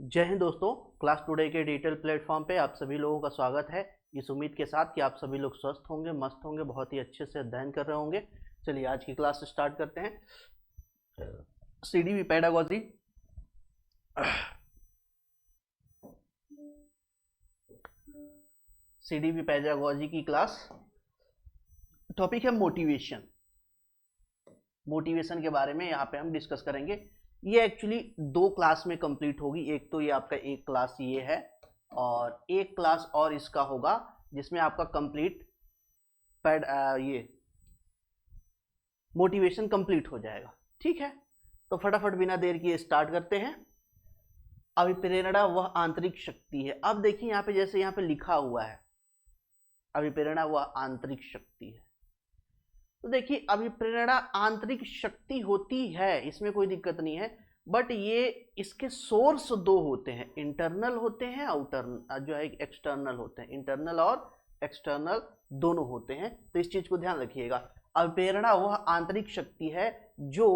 जय हिंद दोस्तों। Class today के डिजिटल प्लेटफॉर्म पे आप सभी लोगों का स्वागत है, इस उम्मीद के साथ कि आप सभी लोग स्वस्थ होंगे, मस्त होंगे, बहुत ही अच्छे से अध्ययन कर रहे होंगे। चलिए आज की क्लास स्टार्ट करते हैं। सीडीवी पेडागोजी, सीडीवी पेडागोजी की क्लास। टॉपिक है मोटिवेशन। मोटिवेशन के बारे में यहाँ पे हम डिस्कस करेंगे। ये एक्चुअली दो क्लास में कंप्लीट होगी। एक तो ये आपका एक क्लास ये है और एक क्लास और इसका होगा जिसमें आपका कंप्लीट ये मोटिवेशन कंप्लीट हो जाएगा। ठीक है, तो फटाफट बिना देर किए स्टार्ट करते हैं। अभिप्रेरणा वह आंतरिक शक्ति है। अब देखिए यहाँ पे जैसे यहाँ पे लिखा हुआ है अभिप्रेरणा वह आंतरिक शक्ति है, तो देखिए अभिप्रेरणा आंतरिक शक्ति होती है, इसमें कोई दिक्कत नहीं है। बट ये इसके सोर्स दो होते हैं, इंटरनल होते हैं, आउटर जो है एक्सटर्नल होते हैं। इंटरनल और एक्सटर्नल दोनों होते हैं, तो इस चीज को ध्यान रखिएगा। अभिप्रेरणा वह आंतरिक शक्ति है जो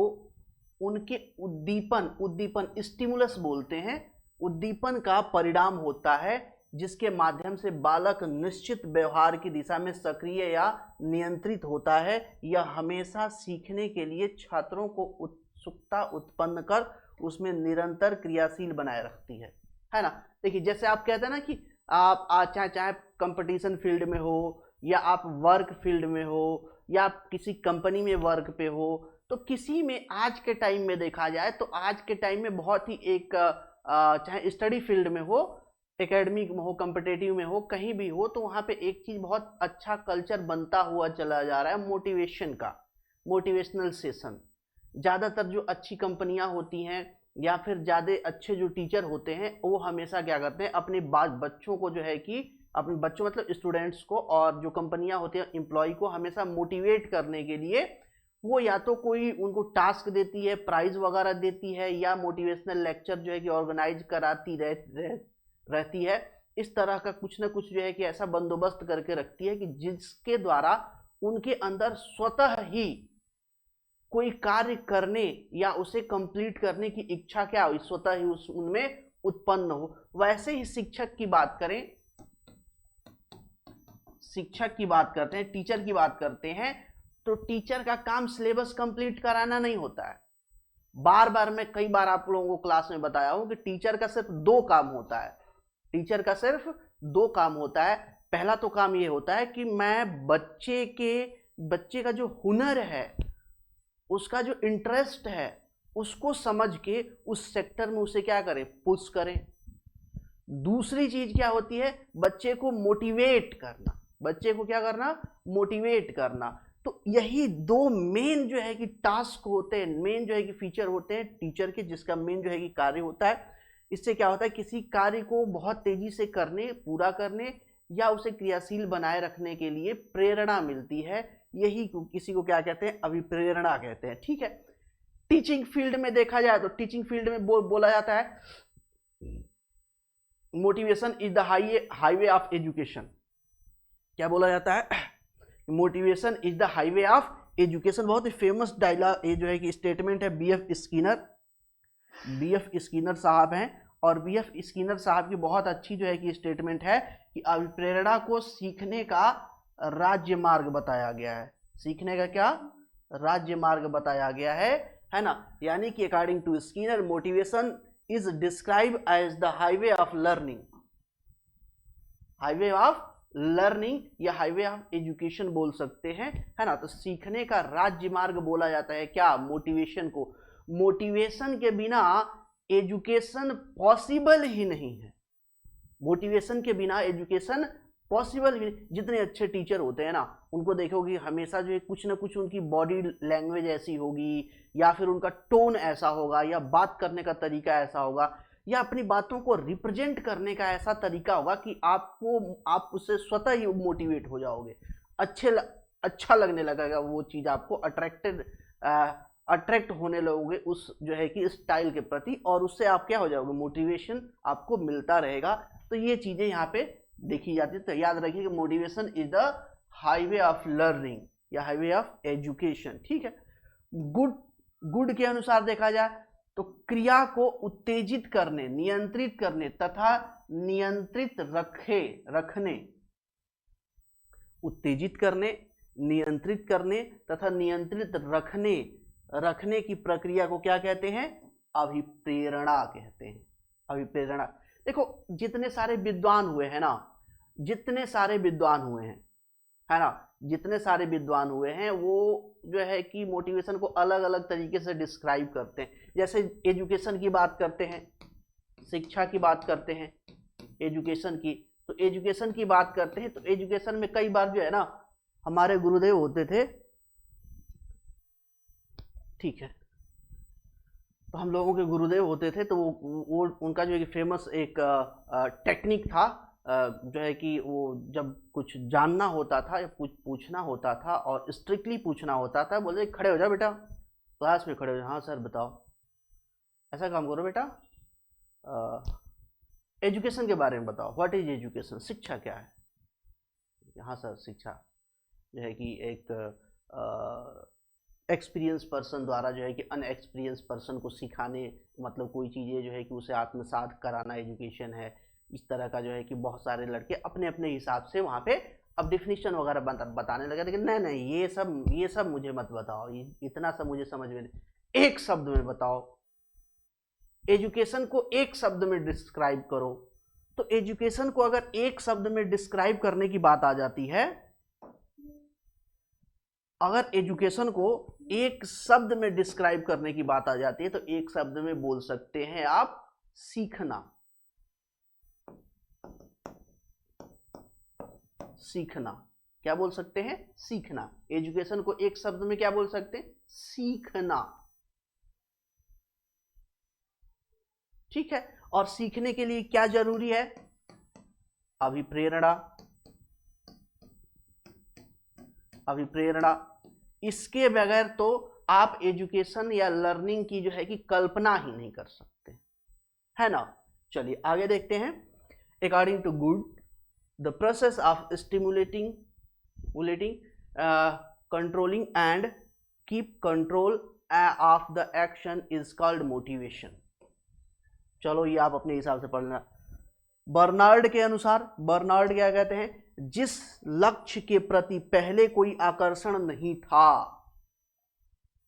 उनके उद्दीपन स्टिमुलस बोलते हैं, उद्दीपन का परिणाम होता है, जिसके माध्यम से बालक निश्चित व्यवहार की दिशा में सक्रिय या नियंत्रित होता है। यह हमेशा सीखने के लिए छात्रों को उत्सुकता उत्पन्न कर उसमें निरंतर क्रियाशील बनाए रखती है ना। देखिए जैसे आप कहते हैं ना कि आप चाहे कंपटीशन फील्ड में हो या आप वर्क फील्ड में हो या आप किसी कंपनी में वर्क पे हो, तो किसी में आज के टाइम में देखा जाए तो आज के टाइम में बहुत ही एक चाहे स्टडी फील्ड में हो, एकेडमिक में हो, कॉम्पिटिटिव में हो, कहीं भी हो, तो वहाँ पे एक चीज़ बहुत अच्छा कल्चर बनता हुआ चला जा रहा है मोटिवेशन का। मोटिवेशनल सेशन ज़्यादातर जो अच्छी कंपनियां होती हैं या फिर ज़्यादा अच्छे जो टीचर होते हैं वो हमेशा क्या करते हैं, अपने बच्चों को जो है कि अपने बच्चों मतलब स्टूडेंट्स को और जो कंपनियां होती हैं एम्प्लॉय को हमेशा मोटिवेट करने के लिए वो या तो कोई उनको टास्क देती है, प्राइज वगैरह देती है, या मोटिवेशनल लेक्चर जो है कि ऑर्गेनाइज कराती रहती है। इस तरह का कुछ ना कुछ जो है कि ऐसा बंदोबस्त करके रखती है कि जिसके द्वारा उनके अंदर स्वतः ही कोई कार्य करने या उसे कंप्लीट करने की इच्छा क्या हो, स्वतः ही उनमें उत्पन्न हो। वैसे ही शिक्षक की बात करें, शिक्षक की बात करते हैं, टीचर की बात करते हैं, तो टीचर का काम सिलेबस कंप्लीट कराना नहीं होता है। बार बार मैं कई बार आप लोगों को क्लास में बताया हूं कि टीचर का सिर्फ दो काम होता है। टीचर का सिर्फ दो काम होता है। पहला तो काम ये होता है कि मैं बच्चे का जो हुनर है, उसका जो इंटरेस्ट है, उसको समझ के उस सेक्टर में उसे क्या करें, पुश करें। दूसरी चीज क्या होती है, बच्चे को मोटिवेट करना। बच्चे को क्या करना, मोटिवेट करना। तो यही दो मेन जो है कि टास्क होते हैं, मेन जो है कि फीचर होते हैं टीचर के, जिसका मेन जो है कि कार्य होता है। इससे क्या होता है, किसी कार्य को बहुत तेजी से करने, पूरा करने या उसे क्रियाशील बनाए रखने के लिए प्रेरणा मिलती है। यही किसी को क्या कहते हैं, अभिप्रेरणा कहते हैं। ठीक है, टीचिंग फील्ड में देखा जाए तो टीचिंग फील्ड में बोला जाता है motivation is the highway of education. क्या बोला जाता है, motivation is the highway of education. बहुत ही फेमस डायलॉग ये जो है कि स्टेटमेंट है बीएफ स्किनर साहब हैं, और बीएफ स्किनर साहब की बहुत अच्छी जो है कि स्टेटमेंट है कि अभिप्रेरणा को सीखने का राज्य मार्ग बताया गया है। सीखने का क्या राज्य मार्ग बताया गया है ना। यानी कि according to Skinner motivation is describe as the highway of learning, highway of learning या हाईवे ऑफ एजुकेशन बोल सकते हैं, है ना। तो सीखने का राज्य मार्ग बोला जाता है क्या, मोटिवेशन को। मोटिवेशन के बिना एजुकेशन पॉसिबल ही नहीं है। मोटिवेशन के बिना एजुकेशन पॉसिबल ही नहीं। जितने अच्छे टीचर होते हैं ना, उनको देखोगे हमेशा जो है कुछ ना कुछ उनकी बॉडी लैंग्वेज ऐसी होगी, या फिर उनका टोन ऐसा होगा, या बात करने का तरीका ऐसा होगा, या अपनी बातों को रिप्रेजेंट करने का ऐसा तरीका होगा कि आप उससे स्वतः ही मोटिवेट हो जाओगे। अच्छा लगने लगेगा वो चीज़ आपको, अट्रैक्ट होने लगोगे उस जो है कि स्टाइल के प्रति, और उससे आप क्या हो जाओगे, मोटिवेशन आपको मिलता रहेगा। तो ये चीज़ें यहाँ पे देखी जाती है। तो याद रखिए कि motivation is the highway of learning या हाईवे ऑफ एजुकेशन। ठीक है, गुड के अनुसार देखा जाए तो क्रिया को उत्तेजित करने, नियंत्रित करने तथा नियंत्रित रखने, उत्तेजित करने, नियंत्रित करने तथा नियंत्रित रखने की प्रक्रिया को क्या कहते हैं? अभिप्रेरणा कहते हैं। अभिप्रेरणा। देखो जितने सारे विद्वान हुए हैं ना, जितने सारे विद्वान हुए हैं, है ना, जितने सारे विद्वान हुए हैं वो जो है कि मोटिवेशन को अलग अलग तरीके से डिस्क्राइब करते हैं। जैसे एजुकेशन की बात करते हैं, शिक्षा की बात करते हैं, एजुकेशन की, तो एजुकेशन की बात करते हैं तो एजुकेशन में कई बार जो है ना हमारे गुरुदेव होते थे, ठीक है, तो हम लोगों के गुरुदेव होते थे, तो वो उनका जो एक फेमस एक टेक्निक था, जो है कि वो जब कुछ जानना होता था या कुछ पूछना होता था और स्ट्रिक्टली पूछना होता था, बोले खड़े हो जाओ बेटा, क्लास में खड़े हो जाओ, हाँ सर बताओ, ऐसा काम करो बेटा, एजुकेशन के बारे में बताओ, व्हाट इज एजुकेशन, शिक्षा क्या है? हाँ सर शिक्षा जो है कि एक एक्सपीरियंस पर्सन द्वारा जो है कि अनएक्सपीरियंस पर्सन को सिखाने, मतलब कोई चीज़ें जो है कि उसे आत्मसात कराना एजुकेशन है। इस तरह का जो है कि बहुत सारे लड़के अपने अपने हिसाब से वहाँ पे अब डिफिनीशन वगैरह बताने लगे, लेकिन नहीं नहीं ये सब मुझे मत बताओ, इतना सब मुझे समझ में नहीं, एक शब्द में बताओ, एजुकेशन को एक शब्द में डिस्क्राइब करो। तो एजुकेशन को अगर एक शब्द में डिस्क्राइब करने की बात आ जाती है, अगर एजुकेशन को एक शब्द में डिस्क्राइब करने की बात आ जाती है तो एक शब्द में बोल सकते हैं आप सीखना। सीखना क्या बोल सकते हैं? सीखना। एजुकेशन को एक शब्द में क्या बोल सकते हैं? सीखना। ठीक है, और सीखने के लिए क्या जरूरी है? अभिप्रेरणा। अभिप्रेरणा, इसके बगैर तो आप एजुकेशन या लर्निंग की जो है कि कल्पना ही नहीं कर सकते, है ना। चलिए आगे देखते हैं। According to Good, the process of stimulating, controlling and keep control of the action is called motivation. चलो ये आप अपने हिसाब से पढ़ लेना। बर्नार्ड के अनुसार, बर्नार्ड क्या कहते हैं? जिस लक्ष्य के प्रति पहले कोई आकर्षण नहीं था,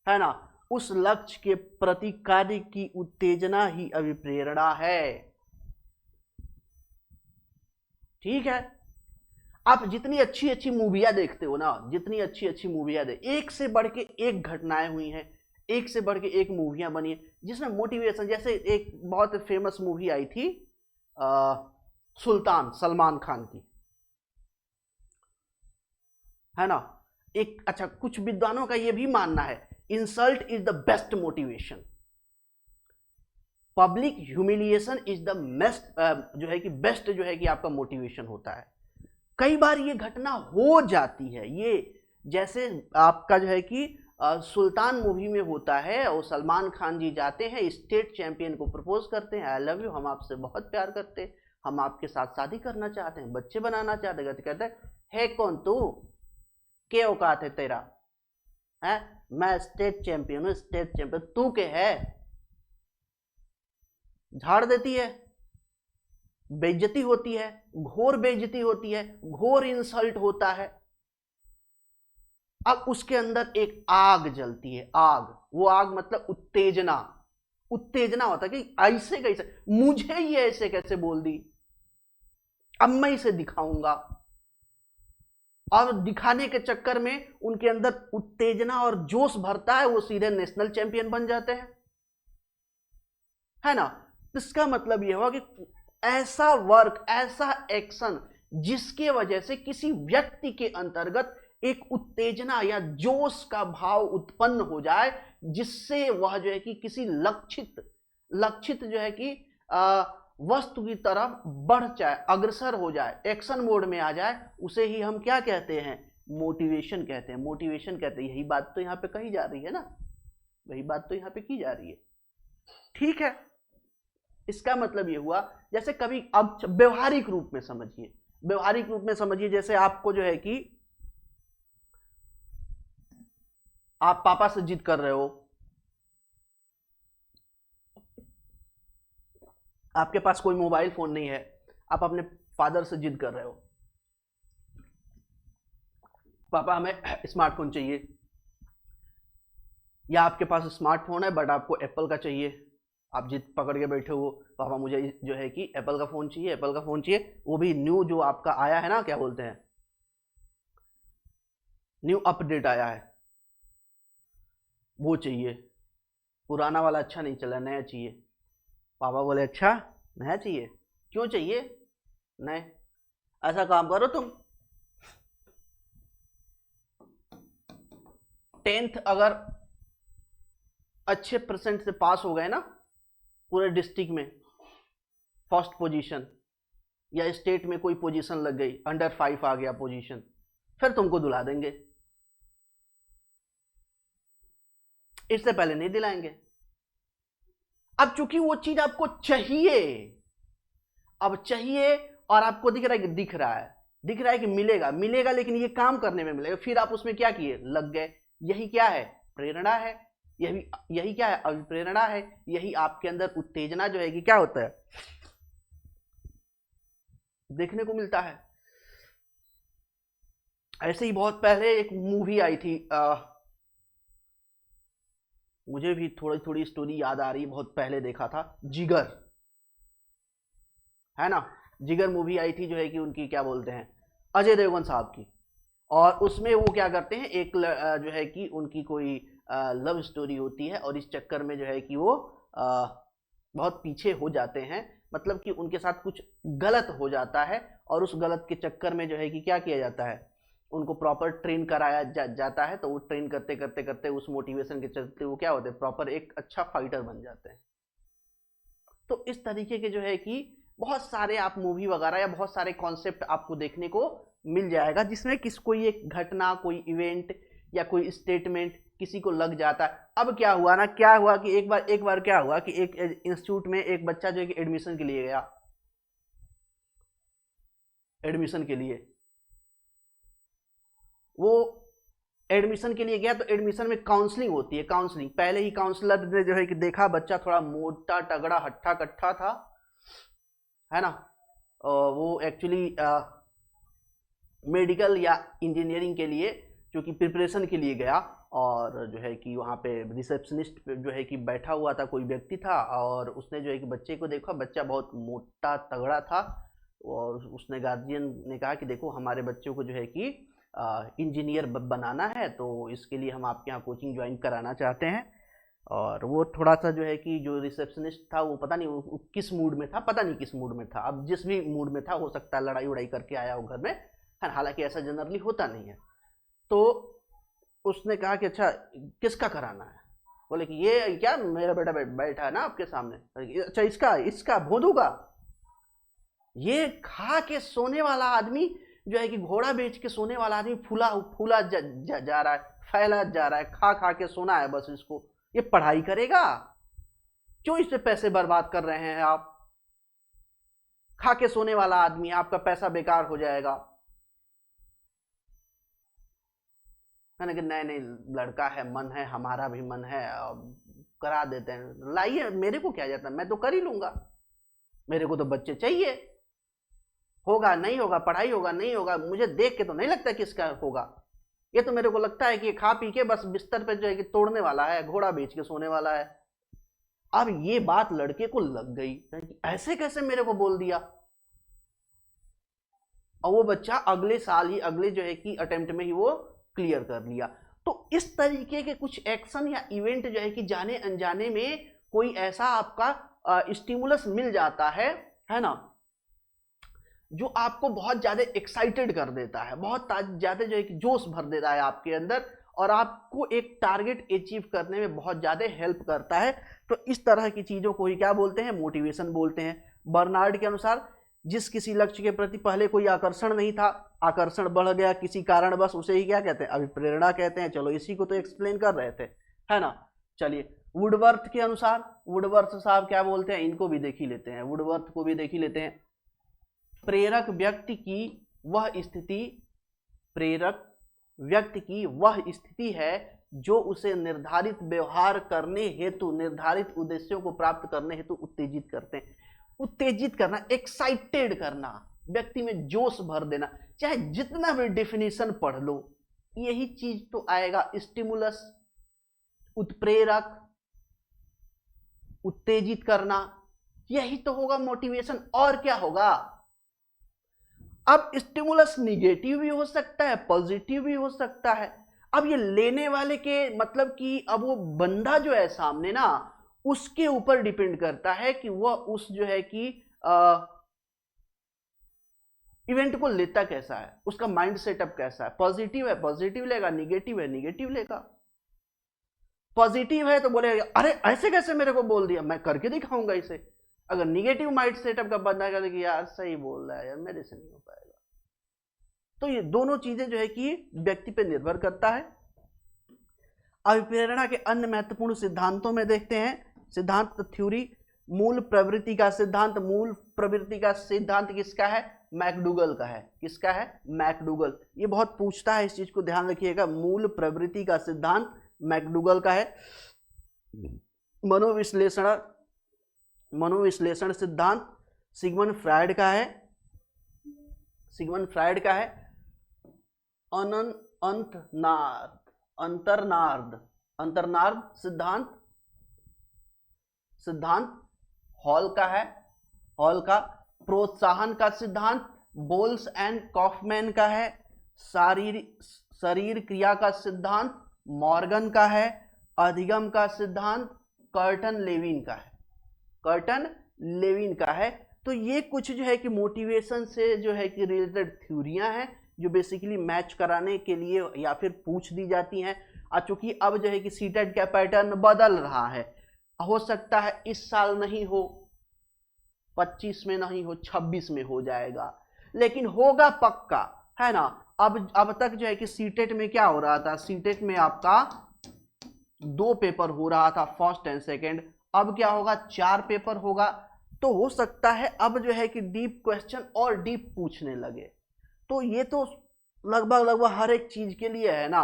है ना, उस लक्ष्य के प्रति कार्य की उत्तेजना ही अभिप्रेरणा है। ठीक है, आप जितनी अच्छी अच्छी मूवियां देखते हो ना, जितनी अच्छी अच्छी मूवियां एक से बढ़ के एक घटनाएं हुई हैं, एक से बढ़ के एक मूवियां बनी है जिसमें मोटिवेशन, जैसे एक बहुत फेमस मूवी आई थी सुल्तान, सलमान खान की, है ना। एक अच्छा, कुछ विद्वानों का यह भी मानना है insult is the best motivation, public humiliation is the best, जो है कि बेस्ट जो है कि आपका मोटिवेशन होता है। कई बार ये घटना हो जाती है, ये जैसे आपका जो है कि सुल्तान मूवी में होता है, और सलमान खान जी जाते हैं स्टेट चैंपियन को प्रपोज करते हैं, आई लव यू, हम आपसे बहुत प्यार करते हैं, हम आपके साथ शादी करना चाहते हैं, बच्चे बनाना चाहते हैं। कहते है कौन तू, क्या औकात है तेरा, है? मैं स्टेट चैंपियन हूं, स्टेट चैंपियन, तू के है? झाड़ देती है, बेइज्जती होती है, घोर बेइज्जती होती है, घोर इंसल्ट होता है। अब उसके अंदर एक आग जलती है, आग, वो आग मतलब उत्तेजना, उत्तेजना होता है कि ऐसे कैसे, मुझे ये ऐसे कैसे बोल दी, अब मैं इसे दिखाऊंगा। और दिखाने के चक्कर में उनके अंदर उत्तेजना और जोश भरता है, वो सीधे नेशनल चैंपियन बन जाते हैं, है ना। इसका मतलब यह हुआ कि ऐसा वर्क, ऐसा एक्शन जिसके वजह से किसी व्यक्ति के अंतर्गत एक उत्तेजना या जोश का भाव उत्पन्न हो जाए, जिससे वह जो है कि किसी लक्षित जो है कि वस्तु की तरफ बढ़ जाए, अग्रसर हो जाए, एक्शन मोड में आ जाए, उसे ही हम क्या कहते हैं? मोटिवेशन कहते हैं। मोटिवेशन कहते हैं। यही बात तो यहाँ पे कही जा रही है ना, वही बात तो यहाँ पे की जा रही है। ठीक है, इसका मतलब ये हुआ, जैसे कभी, अब व्यवहारिक रूप में समझिए, व्यवहारिक रूप में समझिए, जैसे आपको जो है कि आप पापा से जिद कर रहे हो, आपके पास कोई मोबाइल फोन नहीं है, आप अपने फादर से जिद कर रहे हो, पापा हमें स्मार्टफोन चाहिए, या आपके पास स्मार्टफोन है बट आपको एप्पल का चाहिए, आप जिद पकड़ के बैठे हो, पापा मुझे जो है कि एप्पल का फ़ोन चाहिए, एप्पल का फ़ोन चाहिए, वो भी न्यू जो आपका आया है ना, क्या बोलते हैं, न्यू अपडेट आया है, वो चाहिए, पुराना वाला अच्छा नहीं चला, नया चाहिए। पापा बोले अच्छा नया चाहिए, क्यों चाहिए नए, ऐसा काम करो तुम, 10th अगर अच्छे परसेंट से पास हो गए ना, पूरे डिस्ट्रिक्ट में फर्स्ट पोजीशन, या स्टेट में कोई पोजीशन लग गई, अंडर 5 आ गया पोजीशन, फिर तुमको दिला देंगे, इससे पहले नहीं दिलाएंगे। अब चूंकि वो चीज आपको चाहिए, अब चाहिए और आपको दिख रहा है कि मिलेगा मिलेगा, लेकिन ये काम करने में मिलेगा, फिर आप उसमें क्या किए, लग गए। यही क्या है, प्रेरणा है, यही क्या है, अभिप्रेरणा है, यही आपके अंदर उत्तेजना जो है कि क्या होता है, देखने को मिलता है। ऐसे ही बहुत पहले एक मूवी आई थी, मुझे भी थोड़ी थोड़ी स्टोरी याद आ रही है, बहुत पहले देखा था, जिगर, है ना, जिगर मूवी आई थी जो है कि उनकी क्या बोलते हैं, अजय देवगन साहब की, और उसमें वो क्या करते हैं, एक जो है कि उनकी कोई लव स्टोरी होती है, और इस चक्कर में जो है कि वो बहुत पीछे हो जाते हैं, मतलब कि उनके साथ कुछ गलत हो जाता है, और उस गलत के चक्कर में जो है कि क्या किया जाता है, उनको प्रॉपर ट्रेन कराया जाता है, तो वो ट्रेन करते करते करते उस मोटिवेशन के चलते वो क्या होते हैं, प्रॉपर एक अच्छा फाइटर बन जाते हैं। तो इस तरीके के जो है कि बहुत सारे आप मूवी वगैरह या बहुत सारे कॉन्सेप्ट आपको देखने को मिल जाएगा, जिसमें कोई एक घटना, कोई इवेंट या कोई स्टेटमेंट किसी को लग जाता है। अब क्या हुआ ना, क्या हुआ कि एक बार क्या हुआ कि एक इंस्टीट्यूट में एक बच्चा जो है कि एडमिशन के लिए गया, एडमिशन के लिए वो एडमिशन के लिए गया, तो एडमिशन में काउंसलिंग होती है, काउंसलिंग, पहले ही काउंसलर ने जो है कि देखा बच्चा थोड़ा मोटा तगड़ा हट्टा कट्ठा था, है ना, वो एक्चुअली मेडिकल या इंजीनियरिंग के लिए जो कि प्रिपरेशन के लिए गया, और जो है कि वहाँ पे रिसेप्शनिस्ट जो है कि बैठा हुआ था, कोई व्यक्ति था, और उसने जो है कि बच्चे को देखा, बच्चा बहुत मोटा तगड़ा था, और उसने गार्जियन ने कहा कि देखो हमारे बच्चों को जो है कि इंजीनियर बनाना है, तो इसके लिए हम आपके यहाँ कोचिंग ज्वाइन कराना चाहते हैं। और वो थोड़ा सा जो है कि जो रिसेप्शनिस्ट था वो पता नहीं वो किस मूड में था, पता नहीं किस मूड में था, अब जिस भी मूड में था, हो सकता है लड़ाई उड़ाई करके आया हो घर में, हालांकि ऐसा जनरली होता नहीं है। तो उसने कहा कि अच्छा किसका कराना है, बोले कि ये क्या मेरा बेटा बैठा है ना आपके सामने, अच्छा इसका इसका भोंदू का, ये खा के सोने वाला आदमी जो है कि घोड़ा बेच के सोने वाला आदमी फूला फूला जा रहा है, फैला जा रहा है, खा खा के सोना है बस इसको, ये पढ़ाई करेगा, क्यों इस पे पैसे बर्बाद कर रहे हैं आप, खा के सोने वाला आदमी, आपका पैसा बेकार हो जाएगा। मैंने कहा नहीं नहीं लड़का है, मन है, हमारा भी मन है, करा देते हैं, लाइए, मेरे को क्या जाता है, मैं तो कर ही लूंगा, मेरे को तो बच्चे चाहिए, होगा नहीं होगा, पढ़ाई होगा नहीं होगा, मुझे देख के तो नहीं लगता कि इसका होगा, ये तो मेरे को लगता है कि ये खा पी के बस बिस्तर पे जो है कि तोड़ने वाला है, घोड़ा बेच के सोने वाला है। अब ये बात लड़के को लग गई, ऐसे कैसे मेरे को बोल दिया, और वो बच्चा अगले साल ही, अगले जो है कि अटेम्प्ट में ही वो क्लियर कर लिया। तो इस तरीके के कुछ एक्शन या इवेंट जो है कि जाने अनजाने में कोई ऐसा आपका स्टिमुलस मिल जाता है ना, जो आपको बहुत ज्यादा एक्साइटेड कर देता है, बहुत ज्यादा जो है कि जोश भर देता है आपके अंदर, और आपको एक टारगेट अचीव करने में बहुत ज्यादा हेल्प करता है। तो इस तरह की चीजों को ही क्या बोलते हैं, मोटिवेशन बोलते हैं। बर्नार्ड के अनुसार जिस किसी लक्ष्य के प्रति पहले कोई आकर्षण नहीं था, आकर्षण बढ़ गया किसी कारणवश, उसे ही क्या कहते हैं, अभिप्रेरणा कहते हैं। चलो इसी को तो एक्सप्लेन कर रहे थे, है ना। चलिए वुडवर्थ के अनुसार, वुडवर्थ साहब क्या बोलते हैं, इनको भी देख ही लेते हैं, वुडवर्थ को भी देख ही लेते हैं। प्रेरक व्यक्ति की वह स्थिति, प्रेरक व्यक्ति की वह स्थिति है जो उसे निर्धारित व्यवहार करने हेतु, निर्धारित उद्देश्यों को प्राप्त करने हेतु उत्तेजित करते हैं। उत्तेजित करना, एक्साइटेड करना, व्यक्ति में जोश भर देना, चाहे जितना भी डेफिनेशन पढ़ लो, यही चीज तो आएगा। स्टिमुलस, उत्प्रेरक, उत्तेजित करना, यही तो होगा मोटिवेशन, और क्या होगा। अब स्टिमुलस निगेटिव भी हो सकता है, पॉजिटिव भी हो सकता है। अब ये लेने वाले के मतलब कि अब वो बंदा जो है सामने ना, उसके ऊपर डिपेंड करता है कि वह उस जो है कि इवेंट को लेता कैसा है, उसका माइंड सेटअप कैसा है। पॉजिटिव है पॉजिटिव लेगा, निगेटिव है निगेटिव लेगा। पॉजिटिव है तो बोलेगा अरे ऐसे कैसे मेरे को बोल दिया, मैं करके दिखाऊंगा इसे। अगर निगेटिव माइंड सेटअप का बंदा कहता कि यार सही बोल रहा है यार, मेरे से नहीं हो पाएगा। तो ये दोनों चीजें जो है कि व्यक्ति पे निर्भर करता है। अभिप्रेरणा के अन्य महत्वपूर्ण सिद्धांतों में देखते हैं सिद्धांत थ्योरी। मूल प्रवृत्ति का सिद्धांत, मूल प्रवृत्ति का सिद्धांत किसका है, मैकडूगल का है। किसका है, मैकडूगल। ये बहुत पूछता है, इस चीज को ध्यान रखिएगा। मूल प्रवृत्ति का सिद्धांत मैकडूगल का है। मनोविश्लेषण सिद्धांत सिगमंड फ्रायड का है। सिगमंड फ्रायड का है। अंतर्नाद सिद्धांत हॉल का है। हॉल का। प्रोत्साहन का सिद्धांत बोल्स एंड कॉफमैन का है। शरीर क्रिया का सिद्धांत मॉर्गन का है। अधिगम का सिद्धांत कर्टन लेविन का है। तो ये कुछ जो है कि मोटिवेशन से जो है कि रिलेटेड थ्योरियां हैं, जो बेसिकली मैच कराने के लिए या फिर पूछ दी जाती हैं। चूंकि अब जो है कि सीटेट का पैटर्न बदल रहा है, हो सकता है इस साल नहीं हो, 25 में नहीं हो, 26 में हो जाएगा, लेकिन होगा पक्का, है ना। अब तक जो है कि सीटेट में क्या हो रहा था, सीटेट में आपका 2 पेपर हो रहा था, फर्स्ट एंड सेकंड। अब क्या होगा, 4 पेपर होगा। तो हो सकता है अब जो है कि डीप क्वेश्चन और डीप पूछने लगे। तो ये तो लगभग हर एक चीज के लिए है ना।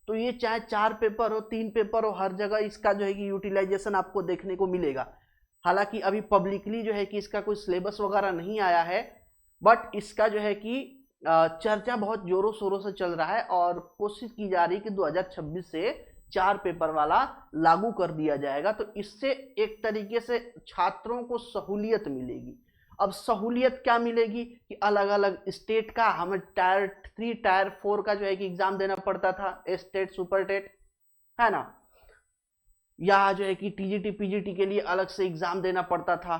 तो ये चाहे 4 पेपर हो, 3 पेपर हो, हर जगह इसका जो है कि यूटिलाइजेशन आपको देखने को मिलेगा। हालांकि अभी पब्लिकली जो है कि इसका कोई सिलेबस वगैरह नहीं आया है, बट इसका जो है कि चर्चा बहुत जोरों शोरों से चल रहा है और कोशिश की जा रही है कि 2026 से 4 पेपर वाला लागू कर दिया जाएगा। तो इससे एक तरीके से छात्रों को सहूलियत मिलेगी। अब सहूलियत क्या मिलेगी कि अलग अलग स्टेट का हमें टायर 3 टायर 4 का जो है कि एग्जाम देना पड़ता था, स्टेट सुपर टेट, है ना, या जो है कि टीजीटी पीजीटी के लिए अलग से एग्जाम देना पड़ता था,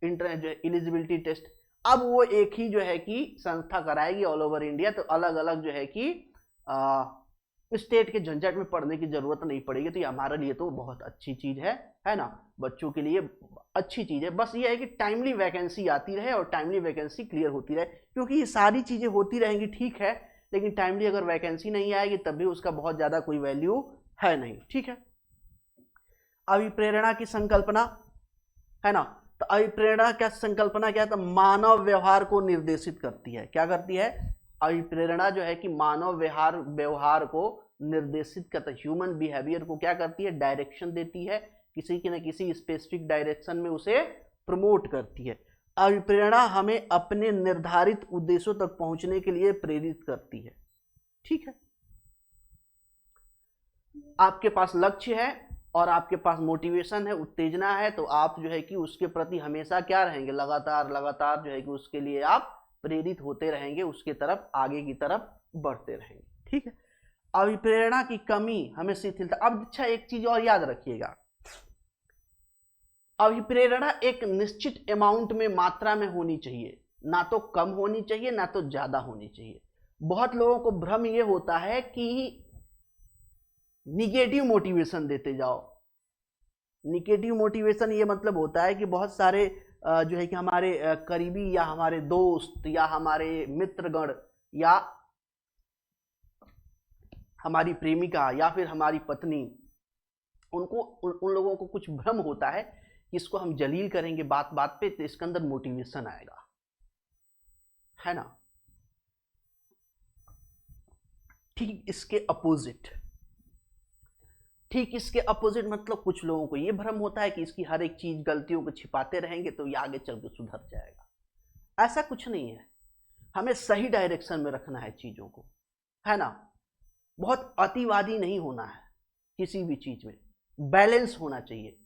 इंटर जो एलिजिबिलिटी टेस्ट। अब वो एक ही जो है कि संस्था कराएगी ऑल ओवर इंडिया। तो अलग अलग जो है कि स्टेट के झंझट में पढ़ने की जरूरत नहीं पड़ेगी। तो ये हमारे लिए तो बहुत अच्छी चीज है ना, बच्चों के लिए अच्छी चीज है। बस ये है कि टाइमली वैकेंसी आती रहे और टाइमली वैकेंसी क्लियर होती रहे, क्योंकि ये सारी चीजें होती रहेंगी ठीक है, लेकिन टाइमली अगर वैकेंसी नहीं आएगी तब भी उसका बहुत ज्यादा कोई वैल्यू है नहीं। ठीक है। अभिप्रेरणा की संकल्पना, है ना। तो अभिप्रेरणा क्या संकल्पना क्या है, तो मानव व्यवहार को निर्देशित करती है। क्या करती है, अभिप्रेरणा जो है कि मानव व्यवहार को निर्देशित करता है। ह्यूमन बिहेवियर को क्या करती है, डायरेक्शन देती है, किसी न किसी स्पेसिफिक डायरेक्शन में उसे प्रमोट करती है। अभिप्रेरणा हमें अपने निर्धारित उद्देश्यों तक पहुंचने के लिए प्रेरित करती है। ठीक है। आपके पास लक्ष्य है और आपके पास मोटिवेशन है, उत्तेजना है, तो आप जो है कि उसके प्रति हमेशा क्या रहेंगे, लगातार जो है कि उसके लिए आप प्रेरित होते रहेंगे, उसके तरफ आगे की तरफ बढ़ते रहेंगे। ठीक है। अभिप्रेरणा की कमी हमें शिथिलता। अब अच्छा एक चीज और याद रखिएगा, अभिप्रेरणा एक निश्चित अमाउंट में, मात्रा में होनी चाहिए, ना तो कम होनी चाहिए ना तो ज्यादा होनी चाहिए। बहुत लोगों को भ्रम ये होता है कि निगेटिव मोटिवेशन देते जाओ। निगेटिव मोटिवेशन ये मतलब होता है कि बहुत सारे जो है कि हमारे करीबी या हमारे दोस्त या हमारे मित्रगण या हमारी प्रेमिका या फिर हमारी पत्नी, उनको उन लोगों को कुछ भ्रम होता है कि इसको हम जलील करेंगे बात बात पे तो इसके अंदर मोटिवेशन आएगा, है ना। ठीक इसके अपोजिट। ठीक इसके अपोजिट मतलब कुछ लोगों को ये भ्रम होता है कि इसकी हर एक चीज गलतियों को छिपाते रहेंगे तो ये आगे चल के सुधर जाएगा। ऐसा कुछ नहीं है, हमें सही डायरेक्शन में रखना है चीजों को, है ना। बहुत अतिवादी नहीं होना है किसी भी चीज में, बैलेंस होना चाहिए।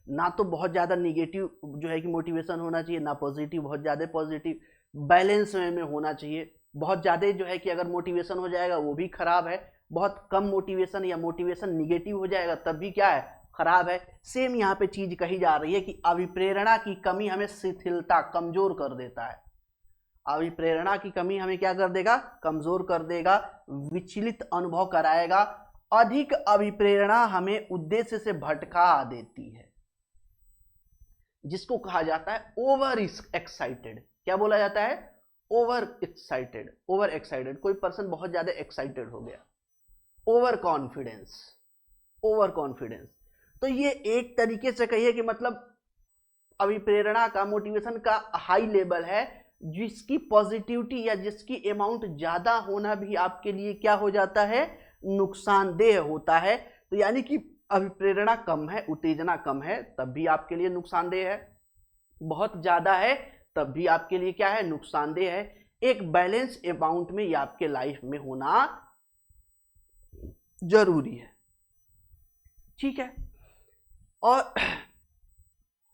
ना तो बहुत ज्यादा निगेटिव जो है कि मोटिवेशन होना चाहिए, ना पॉजिटिव बहुत ज्यादा पॉजिटिव, बैलेंस में होना चाहिए। बहुत ज्यादा जो है कि अगर मोटिवेशन हो जाएगा वो भी खराब है, बहुत कम मोटिवेशन या मोटिवेशन निगेटिव हो जाएगा तब भी क्या है, खराब है। सेम यहाँ पे चीज कही जा रही है कि अभिप्रेरणा की कमी हमें शिथिलता, कमजोर कर देता है। अभिप्रेरणा की कमी हमें क्या कर देगा, कमजोर कर देगा, विचलित अनुभव कराएगा। अधिक अभिप्रेरणा हमें उद्देश्य से भटका देती है, जिसको कहा जाता है ओवर एक्साइटेड। क्या बोला जाता है, ओवर एक्साइटेड। ओवर एक्साइटेड, कोई पर्सन बहुत ज्यादा एक्साइटेड हो गया। Over confidence, over confidence. तो ये एक तरीके से कहिए कि मतलब अभिप्रेरणा का, मोटिवेशन का हाई लेवल है, जिसकी पॉजिटिविटी या जिसकी अमाउंट ज्यादा होना भी आपके लिए क्या हो जाता है, नुकसानदेह होता है। तो यानी कि अभिप्रेरणा कम है, उत्तेजना कम है, तब भी आपके लिए नुकसानदेह है। बहुत ज्यादा है तब भी आपके लिए क्या है, नुकसानदेह है। एक बैलेंस अमाउंट में ये आपके लाइफ में होना जरूरी है, ठीक है। और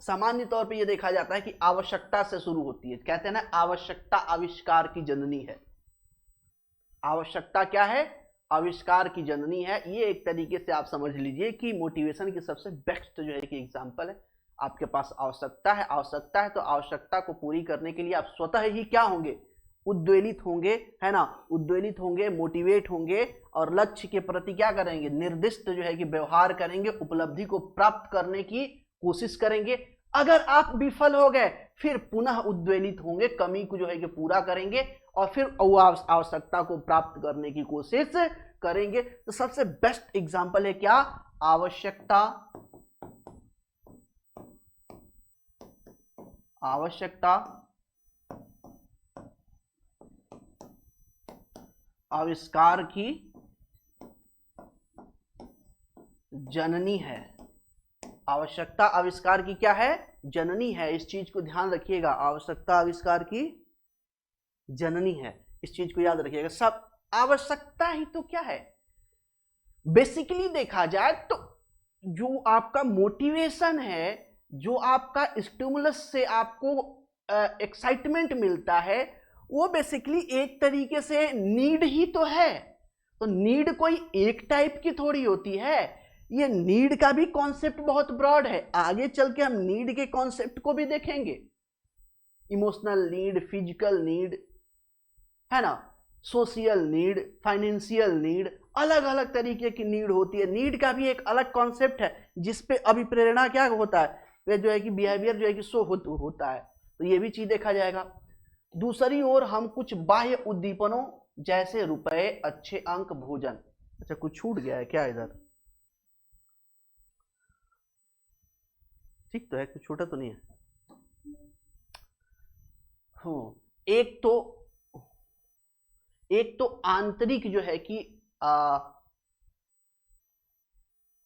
सामान्य तौर पे ये देखा जाता है कि आवश्यकता से शुरू होती है। कहते हैं ना, आवश्यकता आविष्कार की जननी है। आवश्यकता क्या है, आविष्कार की जननी है। ये एक तरीके से आप समझ लीजिए कि मोटिवेशन की सबसे बेस्ट जो है कि एग्जांपल है। आपके पास आवश्यकता है, आवश्यकता है तो आवश्यकता को पूरी करने के लिए आप स्वतः ही क्या होंगे, उद्वेलित होंगे, है ना, उद्वेलित होंगे, मोटिवेट होंगे और लक्ष्य के प्रति क्या करेंगे, निर्दिष्ट जो है कि व्यवहार करेंगे, उपलब्धि को प्राप्त करने की कोशिश करेंगे। अगर आप विफल हो गए फिर पुनः उद्वेलित होंगे, कमी को जो है कि पूरा करेंगे और फिर आवश्यकता को प्राप्त करने की कोशिश करेंगे। तो सबसे बेस्ट एग्जांपल है क्या, आवश्यकता। आवश्यकता आविष्कार की जननी है। आवश्यकता आविष्कार की क्या है, जननी है। इस चीज को ध्यान रखिएगा, आवश्यकता आविष्कार की जननी है, इस चीज को याद रखिएगा। सब आवश्यकता ही तो क्या है, बेसिकली देखा जाए तो जो आपका मोटिवेशन है, जो आपका स्टिमुलस से आपको एक्साइटमेंट मिलता है, वो बेसिकली एक तरीके से नीड ही तो है। तो नीड कोई एक टाइप की थोड़ी होती है, ये नीड का भी कॉन्सेप्ट बहुत ब्रॉड है। आगे चल के हम नीड के कॉन्सेप्ट को भी देखेंगे। इमोशनल नीड, फिजिकल नीड, है ना, सोशल नीड, फाइनेंशियल नीड, अलग अलग तरीके की नीड होती है। नीड का भी एक अलग कॉन्सेप्ट है जिसपे अभिप्रेरणा क्या होता है, वे जो है कि बिहेवियर जो है कि शो होता है। तो ये भी चीज देखा जाएगा। दूसरी ओर हम कुछ बाह्य उद्दीपनों जैसे रुपए, अच्छे अंक, भोजन। अच्छा कुछ छूट गया है क्या इधर, ठीक तो है, कुछ छोटा तो नहीं है। एक तो आंतरिक जो है कि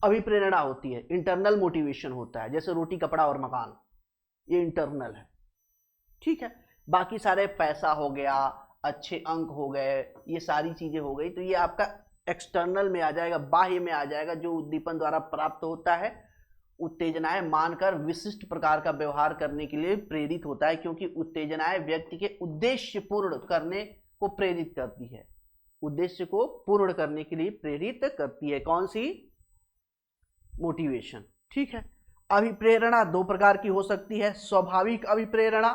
अभिप्रेरणा होती है, इंटरनल मोटिवेशन होता है, जैसे रोटी कपड़ा और मकान, ये इंटरनल है, ठीक है। बाकी सारे पैसा हो गया, अच्छे अंक हो गए, ये सारी चीजें हो गई, तो ये आपका एक्सटर्नल में आ जाएगा, बाह्य में आ जाएगा, जो उद्दीपन द्वारा प्राप्त होता है। उत्तेजनाएं मानकर विशिष्ट प्रकार का व्यवहार करने के लिए प्रेरित होता है, क्योंकि उत्तेजनाएं व्यक्ति के उद्देश्य पूर्ण करने को प्रेरित करती है, उद्देश्य को पूर्ण करने के लिए प्रेरित करती है। कौन सी, मोटिवेशन, ठीक है। अभिप्रेरणा दो प्रकार की हो सकती है। स्वाभाविक अभिप्रेरणा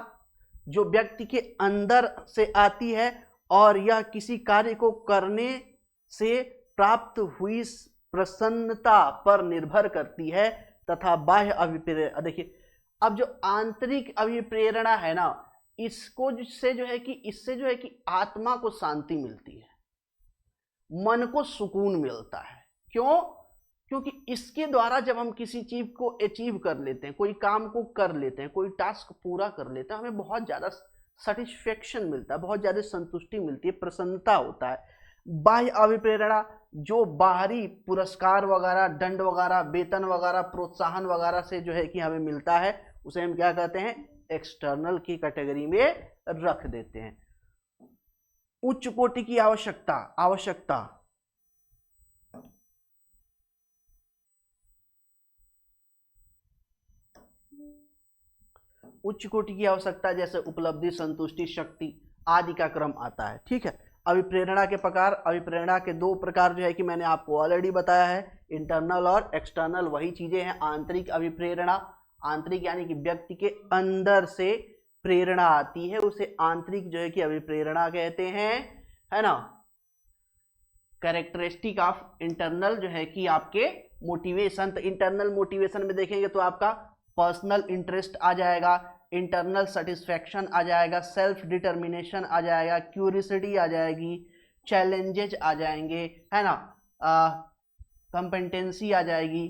जो व्यक्ति के अंदर से आती है और यह किसी कार्य को करने से प्राप्त हुई प्रसन्नता पर निर्भर करती है, तथा बाह्य अभिप्रेरणा। देखिए अब जो आंतरिक अभिप्रेरणा है ना, इसको से जो है कि इससे जो है कि आत्मा को शांति मिलती है, मन को सुकून मिलता है। क्यों, क्योंकि इसके द्वारा जब हम किसी चीज को अचीव कर लेते हैं, कोई काम को कर लेते हैं, कोई टास्क पूरा कर लेते हैं, हमें बहुत ज्यादा सेटिस्फेक्शन मिलता है, बहुत ज्यादा संतुष्टि मिलती है, प्रसन्नता होता है। बाह्य अभिप्रेरणा, जो बाहरी पुरस्कार वगैरह, दंड वगैरह, वेतन वगैरह, प्रोत्साहन वगैरह से जो है कि हमें मिलता है, उसे हम क्या कहते हैं, एक्सटर्नल की कैटेगरी में रख देते हैं। उच्च कोटि की आवश्यकता उच्च कोटि की आवश्यकता जैसे उपलब्धि, संतुष्टि, शक्ति आदि का क्रम आता है। ठीक है। अभिप्रेरणा के प्रकार, अभिप्रेरणा के दो प्रकार जो है कि मैंने आपको ऑलरेडी बताया है, इंटरनल और एक्सटर्नल। वही चीजें हैं। आंतरिक अभिप्रेरणा, आंतरिक यानी कि व्यक्ति के अंदर से प्रेरणा आती है, उसे आंतरिक जो है कि अभिप्रेरणा कहते हैं, है ना। कैरेक्टरिस्टिक ऑफ इंटरनल जो है कि आपके मोटिवेशन, तो इंटरनल मोटिवेशन में देखेंगे तो आपका पर्सनल इंटरेस्ट आ जाएगा, इंटरनल सेटिस्फैक्शन आ जाएगा, सेल्फ डिटर्मिनेशन आ जाएगा, क्यूरियोसिटी आ जाएगी, चैलेंजेज आ जाएंगे, है ना, कंपेटेंसी आ जाएगी,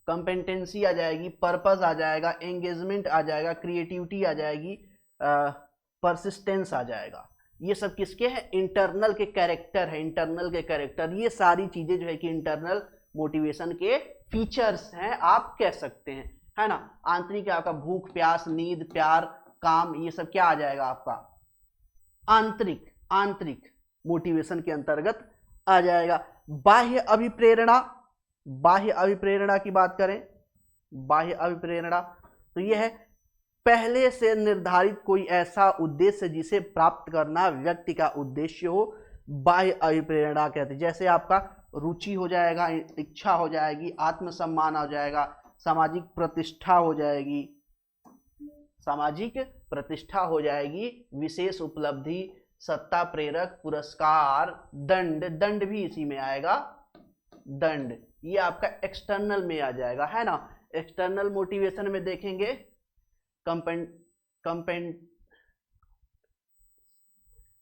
कंपेटेंसी आ जाएगी, पर्पस आ जाएगा, एंगेजमेंट आ जाएगा, क्रिएटिविटी आ जाएगी, परसिस्टेंस आ जाएगा। ये सब किसके हैं, इंटरनल के कैरेक्टर है, इंटरनल के कैरेक्टर। ये सारी चीजें जो है कि इंटरनल मोटिवेशन के फीचर्स हैं, आप कह सकते हैं, है ना। आंतरिक आपका भूख, प्यास, नींद, प्यार, काम, ये सब क्या आ जाएगा आपका, आंतरिक मोटिवेशन के अंतर्गत आ जाएगा। बाह्य अभिप्रेरणा, बाह्य अभिप्रेरणा की बात करें, बाह्य अभिप्रेरणा तो यह है पहले से निर्धारित कोई ऐसा उद्देश्य जिसे प्राप्त करना व्यक्ति का उद्देश्य हो, बाह्य अभिप्रेरणा कहते हैं। जैसे आपका रुचि हो जाएगा, इच्छा हो जाएगी, आत्मसम्मान हो जाएगा, सामाजिक प्रतिष्ठा हो जाएगी, सामाजिक प्रतिष्ठा हो जाएगी, विशेष उपलब्धि, सत्ता प्रेरक, पुरस्कार, दंड भी इसी में आएगा, दंड, ये आपका एक्सटर्नल में आ जाएगा, है ना। एक्सटर्नल मोटिवेशन में देखेंगे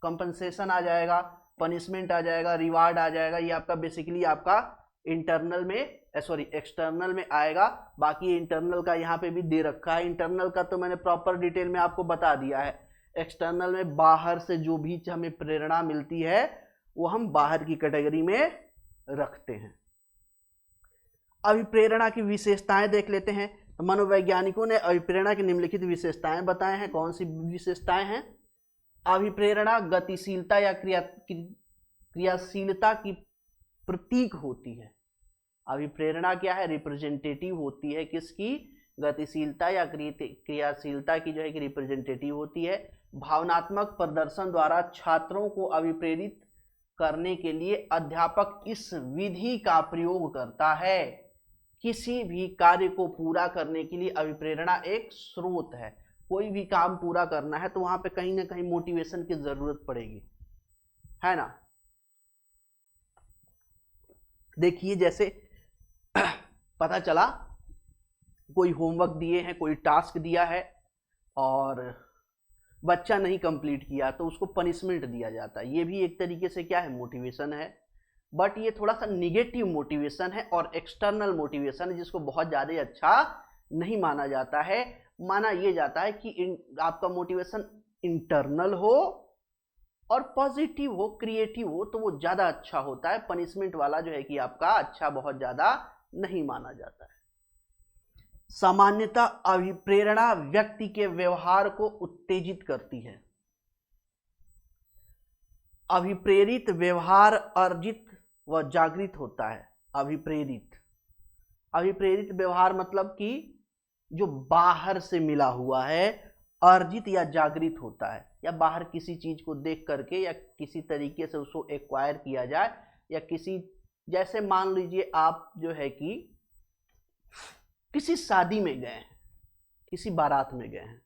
कंपनसेशन आ जाएगा, पनिशमेंट आ जाएगा, रिवार्ड आ जाएगा। ये आपका बेसिकली आपका इंटरनल में एक्सटर्नल में आएगा। बाकी इंटरनल का यहाँ पे भी दे रखा है, इंटरनल का तो मैंने प्रॉपर डिटेल में आपको बता दिया है। एक्सटर्नल में बाहर से जो भी हमें प्रेरणा मिलती है वो हम बाहर की कैटेगरी में रखते हैं। अभिप्रेरणा की विशेषताएं देख लेते हैं। मनोवैज्ञानिकों ने अभिप्रेरणा की निम्नलिखित विशेषताएं बताए हैं। कौन सी विशेषताएं हैं? अभिप्रेरणा गतिशीलता या क्रियाशीलता की प्रतीक होती है। अभिप्रेरणा क्या है? रिप्रेजेंटेटिव होती है। किसकी? गतिशीलता या क्रियाशीलता की जो है कि रिप्रेजेंटेटिव होती है। भावनात्मक प्रदर्शन द्वारा छात्रों को अभिप्रेरित करने के लिए अध्यापक इस विधि का प्रयोग करता है। किसी भी कार्य को पूरा करने के लिए अभिप्रेरणा एक स्रोत है। कोई भी काम पूरा करना है तो वहां पे कहीं ना कहीं मोटिवेशन की जरूरत पड़ेगी, है ना। देखिए जैसे पता चला कोई होमवर्क दिए हैं, कोई टास्क दिया है और बच्चा नहीं कंप्लीट किया तो उसको पनिशमेंट दिया जाता है। ये भी एक तरीके से क्या है? मोटिवेशन है। बट ये थोड़ा सा निगेटिव मोटिवेशन है और एक्सटर्नल मोटिवेशन है जिसको बहुत ज़्यादा अच्छा नहीं माना जाता है। माना ये जाता है कि आपका मोटिवेशन इंटरनल हो और पॉजिटिव हो, क्रिएटिव हो तो वो ज़्यादा अच्छा होता है। पनिशमेंट वाला जो है कि आपका अच्छा बहुत ज़्यादा नहीं माना जाता है। सामान्यतः अभिप्रेरणा व्यक्ति के व्यवहार को उत्तेजित करती है। अभिप्रेरित व्यवहार अर्जित व जागृत होता है। अभिप्रेरित व्यवहार मतलब कि जो बाहर से मिला हुआ है, अर्जित या जागृत होता है, या बाहर किसी चीज को देख करके या किसी तरीके से उसको एक्वायर किया जाए, या किसी, जैसे मान लीजिए आप जो है कि किसी शादी में गए हैं, किसी बारात में गए हैं,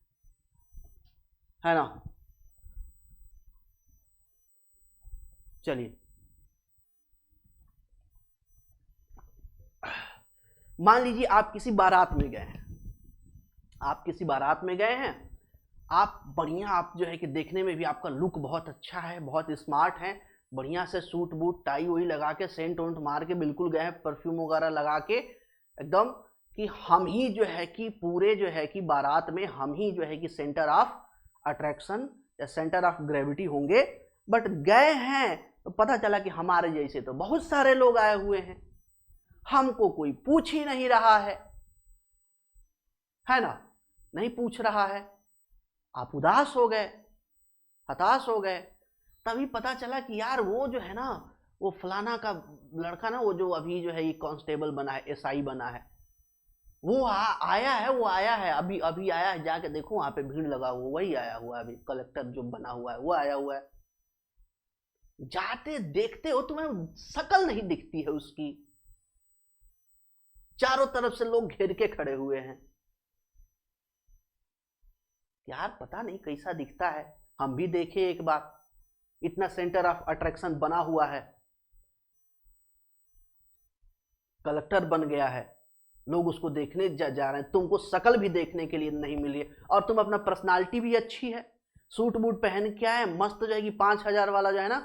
है ना। चलिए मान लीजिए आप किसी बारात में गए हैं, आप किसी बारात में गए हैं, आप बढ़िया, आप जो है कि देखने में भी आपका लुक बहुत अच्छा है, बहुत स्मार्ट है, बढ़िया से सूट बूट टाई वही लगा के सेंट वेंट मार के बिल्कुल गए हैं, परफ्यूम वगैरह लगा के एकदम कि हम ही जो है कि पूरे जो है कि बारात में हम ही जो है कि सेंटर ऑफ अट्रैक्शन या सेंटर ऑफ ग्रेविटी होंगे, बट गए हैं तो पता चला कि हमारे जैसे तो बहुत सारे लोग आए हुए हैं, हमको कोई पूछ ही नहीं रहा है ना, नहीं पूछ रहा है। आप उदास हो गए, हताश हो गए। तभी पता चला कि यार वो जो है ना, वो फलाना का लड़का ना, वो जो अभी जो है ये कांस्टेबल बना है, एसआई बना है, वो आया है, वो आया है, अभी अभी आया है, जाके देखो वहां पे भीड़ लगा हुआ, वही आया हुआ है, अभी कलेक्टर जो बना हुआ है वो आया हुआ है। जाते देखते हो तुम्हें शकल नहीं दिखती है उसकी, चारों तरफ से लोग घेर के खड़े हुए हैं। यार पता नहीं कैसा दिखता है, हम भी देखे एक बार, इतना सेंटर ऑफ अट्रैक्शन बना हुआ है, कलेक्टर बन गया है, लोग उसको देखने जा रहे हैं, तुमको शकल भी देखने के लिए नहीं मिली, और तुम अपना पर्सनालिटी भी अच्छी है, सूट बूट पहन के आए मस्त जाएगी, 5,000 वाला जो है ना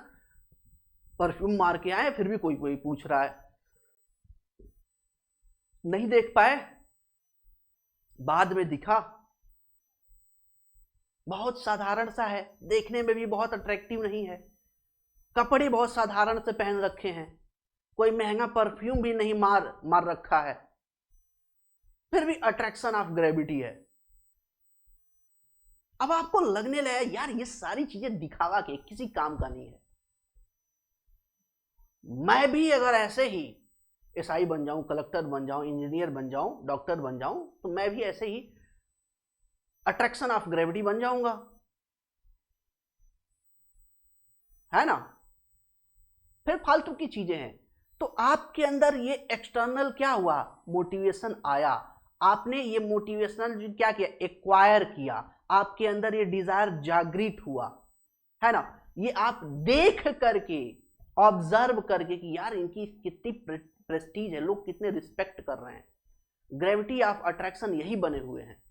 परफ्यूम मार के आए, फिर भी कोई कोई पूछ रहा है। नहीं देख पाए, बाद में दिखा, बहुत साधारण सा है, देखने में भी बहुत अट्रैक्टिव नहीं है, कपड़े बहुत साधारण से पहन रखे हैं, कोई महंगा परफ्यूम भी नहीं मार रखा है, फिर भी अट्रैक्शन ऑफ ग्रेविटी है। अब आपको लगने लगा यार ये सारी चीजें दिखावा के किसी काम का नहीं है। मैं भी अगर ऐसे ही एसआई बन जाऊं, कलेक्टर बन जाऊं, इंजीनियर बन जाऊं, डॉक्टर बन जाऊं, तो मैं भी ऐसे ही अट्रैक्शन ऑफ ग्रेविटी बन जाऊंगा, है ना। फिर फालतू की चीजें हैं। तो आपके अंदर ये एक्सटर्नल क्या हुआ, मोटिवेशन आया, आपने ये मोटिवेशनल क्या किया, एक्वायर किया, आपके अंदर ये डिजायर जागृत हुआ, है ना। ये आप देख करके, ऑब्जर्व करके कि यार इनकी कितनी प्रेस्टीज है, लोग कितने रिस्पेक्ट कर रहे हैं, ग्रेविटी ऑफ अट्रैक्शन यही बने हुए हैं,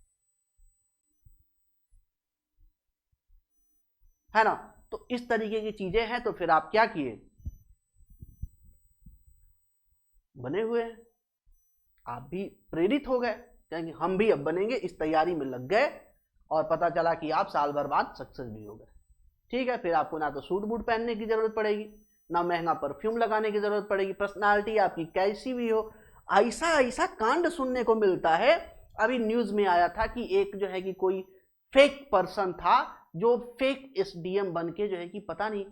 है ना। तो इस तरीके की चीजें हैं। तो फिर आप क्या किए, बने हुए हैं, आप भी प्रेरित हो गए, क्योंकि हम भी अब बनेंगे, इस तैयारी में लग गए, और पता चला कि आप साल भर बाद सक्सेस भी हो गए। ठीक है, फिर आपको ना तो सूट बूट पहनने की जरूरत पड़ेगी, ना महंगा परफ्यूम लगाने की जरूरत पड़ेगी, पर्सनालिटी आपकी कैसी भी हो। ऐसा ऐसा कांड सुनने को मिलता है। अभी न्यूज में आया था कि एक जो है कि कोई फेक पर्सन था, जो फेक एसडीएम बन के जो है कि पता नहीं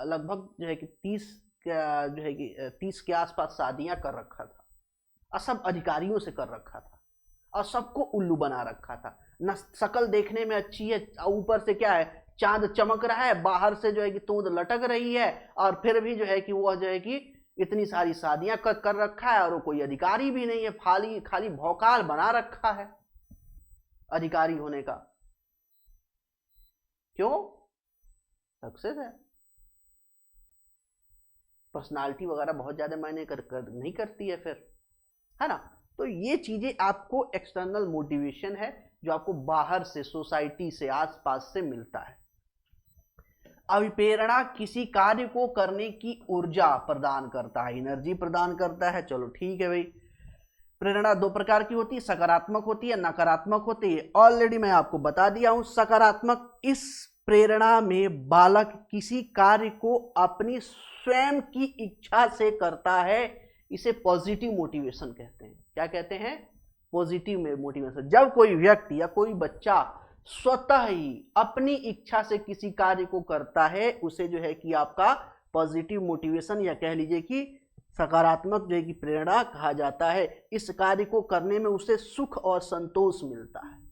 लगभग जो है कि 30 के आसपास शादियां कर रखा था, और सब अधिकारियों से कर रखा था, और सबको उल्लू बना रखा था। न शकल देखने में अच्छी है, ऊपर से क्या है, चांद चमक रहा है, बाहर से जो है कि तूंद लटक रही है, और फिर भी जो है कि वह जो है कि इतनी सारी शादियां कर रखा है, और वो कोई अधिकारी भी नहीं है, खाली भौकाल बना रखा है अधिकारी होने का। क्यों, सक्सेस है, पर्सनालिटी वगैरह बहुत ज्यादा मायने नहीं करती है फिर, है ना। तो ये चीजें आपको एक्सटर्नल मोटिवेशन है, जो आपको बाहर से, सोसाइटी से, आसपास से मिलता है। अभिप्रेरणा किसी कार्य को करने की ऊर्जा प्रदान करता है, एनर्जी प्रदान करता है। चलो ठीक है भाई, प्रेरणा दो प्रकार की होती है, सकारात्मक होती है, नकारात्मक होती है। ऑलरेडी मैं आपको बता दिया हूं। सकारात्मक, इस प्रेरणा में बालक किसी कार्य को अपनी स्वयं की इच्छा से करता है, इसे पॉजिटिव मोटिवेशन कहते हैं। क्या कहते हैं, पॉजिटिव मोटिवेशन। जब कोई व्यक्ति या कोई बच्चा स्वतः ही अपनी इच्छा से किसी कार्य को करता है, उसे जो है कि आपका पॉजिटिव मोटिवेशन या कह लीजिए कि सकारात्मक जो है कि प्रेरणा कहा जाता है। इस कार्य को करने में उसे सुख और संतोष मिलता है,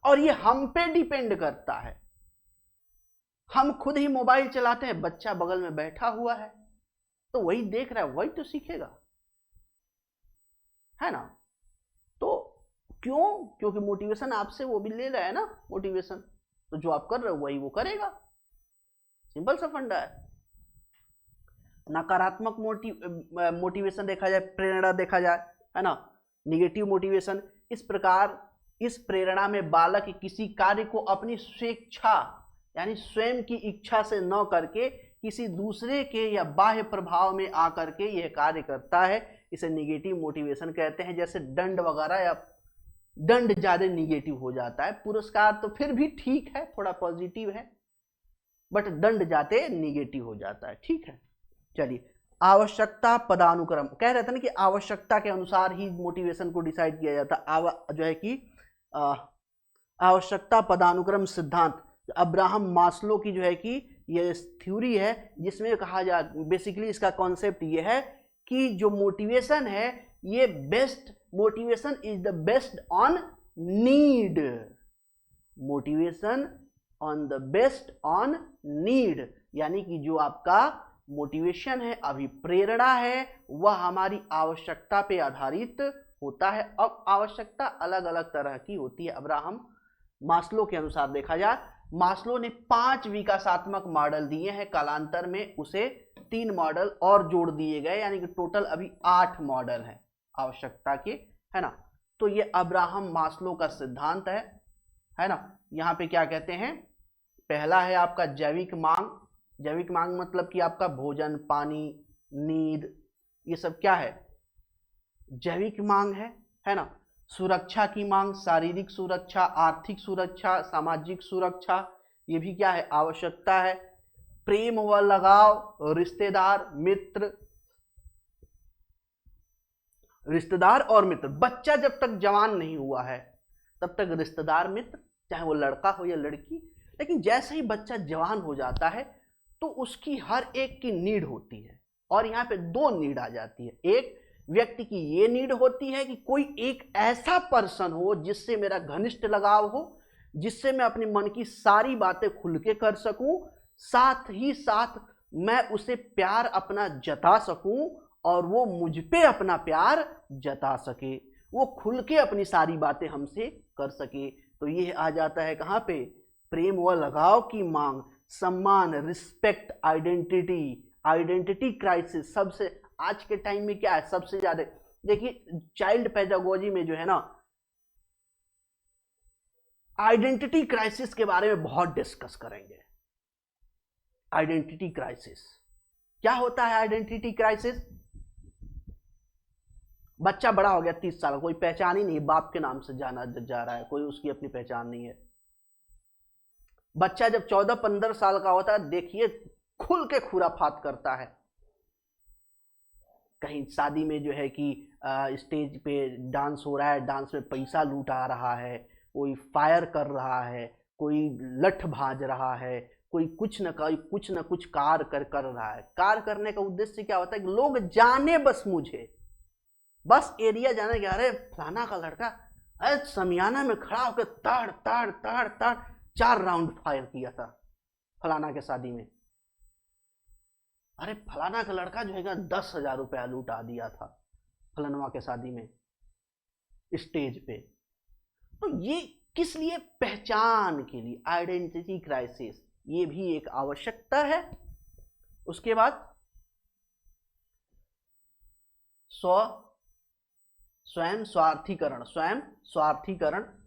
और ये हम पे डिपेंड करता है। हम खुद ही मोबाइल चलाते हैं, बच्चा बगल में बैठा हुआ है तो वही देख रहा है, वही तो सीखेगा, है ना। तो क्यों, क्योंकि मोटिवेशन आपसे वो भी ले रहा है ना मोटिवेशन, तो जो आप कर रहे हो वही वो करेगा, सिंपल सा फंडा है। नकारात्मक मोटिवेशन देखा जाए, प्रेरणा देखा जाए, है ना, निगेटिव मोटिवेशन। इस प्रकार इस प्रेरणा में बालक किसी कार्य को अपनी स्वेच्छा यानी स्वयं की इच्छा से न करके किसी दूसरे के या बाह्य प्रभाव में आकर के यह कार्य करता है, इसे निगेटिव मोटिवेशन कहते हैं। जैसे दंड वगैरह, या दंड ज्यादा निगेटिव हो जाता है, पुरस्कार तो फिर भी ठीक है, थोड़ा पॉजिटिव है, बट दंड जाते निगेटिव हो जाता है। ठीक है, चलिए आवश्यकता पदानुक्रम, कह रहे थे ना कि आवश्यकता के अनुसार ही मोटिवेशन को डिसाइड किया जाता है। जो है कि आवश्यकता पदानुक्रम सिद्धांत अब्राहम मास्लो की जो है कि ये थ्योरी है, जिसमें कहा जा बेसिकली इसका कॉन्सेप्ट ये है कि जो मोटिवेशन है ये best motivation is the best on need, motivation on the best on need, यानी कि जो आपका मोटिवेशन है, अभिप्रेरणा है, वह हमारी आवश्यकता पे आधारित होता है। अब आवश्यकता अलग अलग तरह की होती है। अब्राहम मास्लो के अनुसार देखा जाए, मास्लो ने 5 विकासात्मक मॉडल दिए हैं, कालांतर में उसे 3 मॉडल और जोड़ दिए गए, यानी कि टोटल अभी 8 मॉडल हैं आवश्यकता के, है ना। तो ये अब्राहम मास्लो का सिद्धांत है ना। यहाँ पे क्या कहते हैं, पहला है आपका जैविक मांग। जैविक मांग मतलब कि आपका भोजन, पानी, नींद, ये सब क्या है, जैविक मांग है ना। सुरक्षा की मांग, शारीरिक सुरक्षा, आर्थिक सुरक्षा, सामाजिक सुरक्षा, ये भी क्या है, आवश्यकता है। प्रेम व लगाव, रिश्तेदार और मित्र। बच्चा जब तक जवान नहीं हुआ है तब तक रिश्तेदार, मित्र, चाहे वो लड़का हो या लड़की, लेकिन जैसे ही बच्चा जवान हो जाता है तो उसकी हर एक की नीड होती है, और यहाँ पे 2 नीड आ जाती है। एक व्यक्ति की ये नीड होती है कि कोई एक ऐसा पर्सन हो जिससे मेरा घनिष्ठ लगाव हो, जिससे मैं अपने मन की सारी बातें खुल के कर सकूं, साथ ही साथ मैं उसे प्यार अपना जता सकूं और वो मुझ पे अपना प्यार जता सके, वो खुल के अपनी सारी बातें हमसे कर सके। तो ये आ जाता है कहाँ पे, प्रेम व लगाव की मांग, सम्मान, रिस्पेक्ट, आइडेंटिटी क्राइसिस। सबसे आज के टाइम में क्या है, सबसे ज्यादा देखिए चाइल्ड पेडागोजी में जो है ना, आइडेंटिटी क्राइसिस के बारे में बहुत डिस्कस करेंगे। आइडेंटिटी क्राइसिस क्या होता है, आइडेंटिटी क्राइसिस, बच्चा बड़ा हो गया 30 साल, कोई पहचान ही नहीं, बाप के नाम से जाना जा रहा है, कोई उसकी अपनी पहचान नहीं है। बच्चा जब 14-15 साल का होता है, देखिए खुल के खुराफात करता है, कहीं शादी में जो है कि स्टेज पे डांस हो रहा है, डांस में पैसा लूटा रहा है, कोई फायर कर रहा है, कोई लठ भाज रहा है, कोई कुछ न कुछ कार कर रहा है। कार करने का उद्देश्य क्या होता है कि लोग जाने, बस मुझे बस एरिया जाने के, अरे फलाना का लड़का अरे समियाना में खड़ा होकर ताड़ ताड़ ताड़ ताड़ 4 राउंड फायर किया था फलाना के शादी में, अरे फलाना का लड़का जो है 10,000 रुपया लूटा दिया था फलानवा के शादी में स्टेज पे। तो ये किस लिए, पहचान के लिए, आइडेंटिटी क्राइसिस, ये भी एक आवश्यकता है। उसके बाद स्वयं स्वार्थीकरण,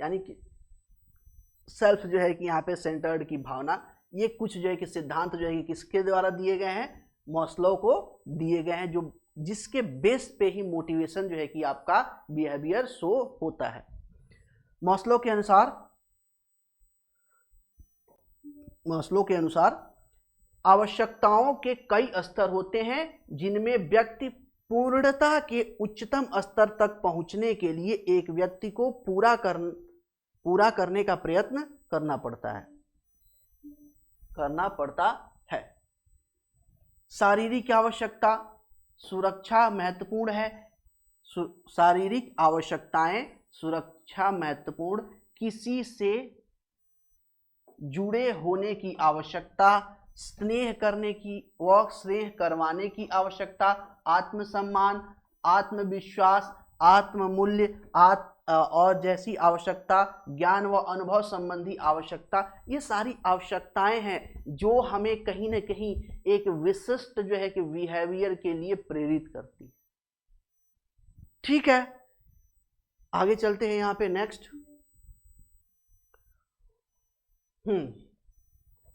यानी कि सेल्फ जो है कि यहाँ पे सेंटर्ड की भावना। ये कुछ जो है कि सिद्धांत जो है कि किसके द्वारा दिए गए हैं, मास्लो को दिए गए हैं, जो जिसके बेस पे ही मोटिवेशन जो है कि आपका बिहेवियर शो होता है। मास्लो के अनुसार आवश्यकताओं के कई स्तर होते हैं, जिनमें व्यक्ति पूर्णता के उच्चतम स्तर तक पहुंचने के लिए एक व्यक्ति को पूरा करने का प्रयत्न करना पड़ता है। शारीरिक आवश्यकता, सुरक्षा महत्वपूर्ण है। शारीरिक आवश्यकताएं, सुरक्षा महत्वपूर्ण, किसी से जुड़े होने की आवश्यकता, स्नेह करवाने की आवश्यकता, आत्मसम्मान, आत्मविश्वास, आत्ममूल्य और जैसी आवश्यकता, ज्ञान व अनुभव संबंधी आवश्यकता, ये सारी आवश्यकताएं हैं जो हमें कहीं ना कहीं एक विशिष्ट जो है कि बिहेवियर के लिए प्रेरित करती है। ठीक है, आगे चलते हैं यहां पे नेक्स्ट।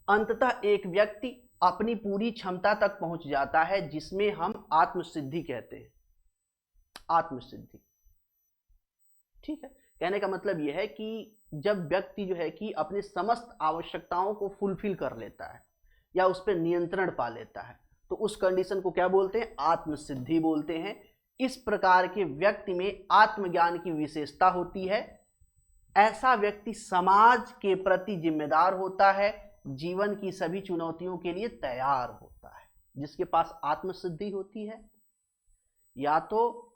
अंततः एक व्यक्ति अपनी पूरी क्षमता तक पहुंच जाता है, जिसमें हम आत्मसिद्धि कहते हैं। आत्मसिद्धि। ठीक है, कहने का मतलब यह है कि जब व्यक्ति जो है कि अपने समस्त आवश्यकताओं को फुलफिल कर लेता है या उस पर नियंत्रण पा लेता है, तो उस कंडीशन को क्या बोलते हैं? आत्मसिद्धि बोलते हैं। इस प्रकार के व्यक्ति में आत्मज्ञान की विशेषता होती है। ऐसा व्यक्ति समाज के प्रति जिम्मेदार होता है, जीवन की सभी चुनौतियों के लिए तैयार होता है। जिसके पास आत्मसिद्धि होती है, या तो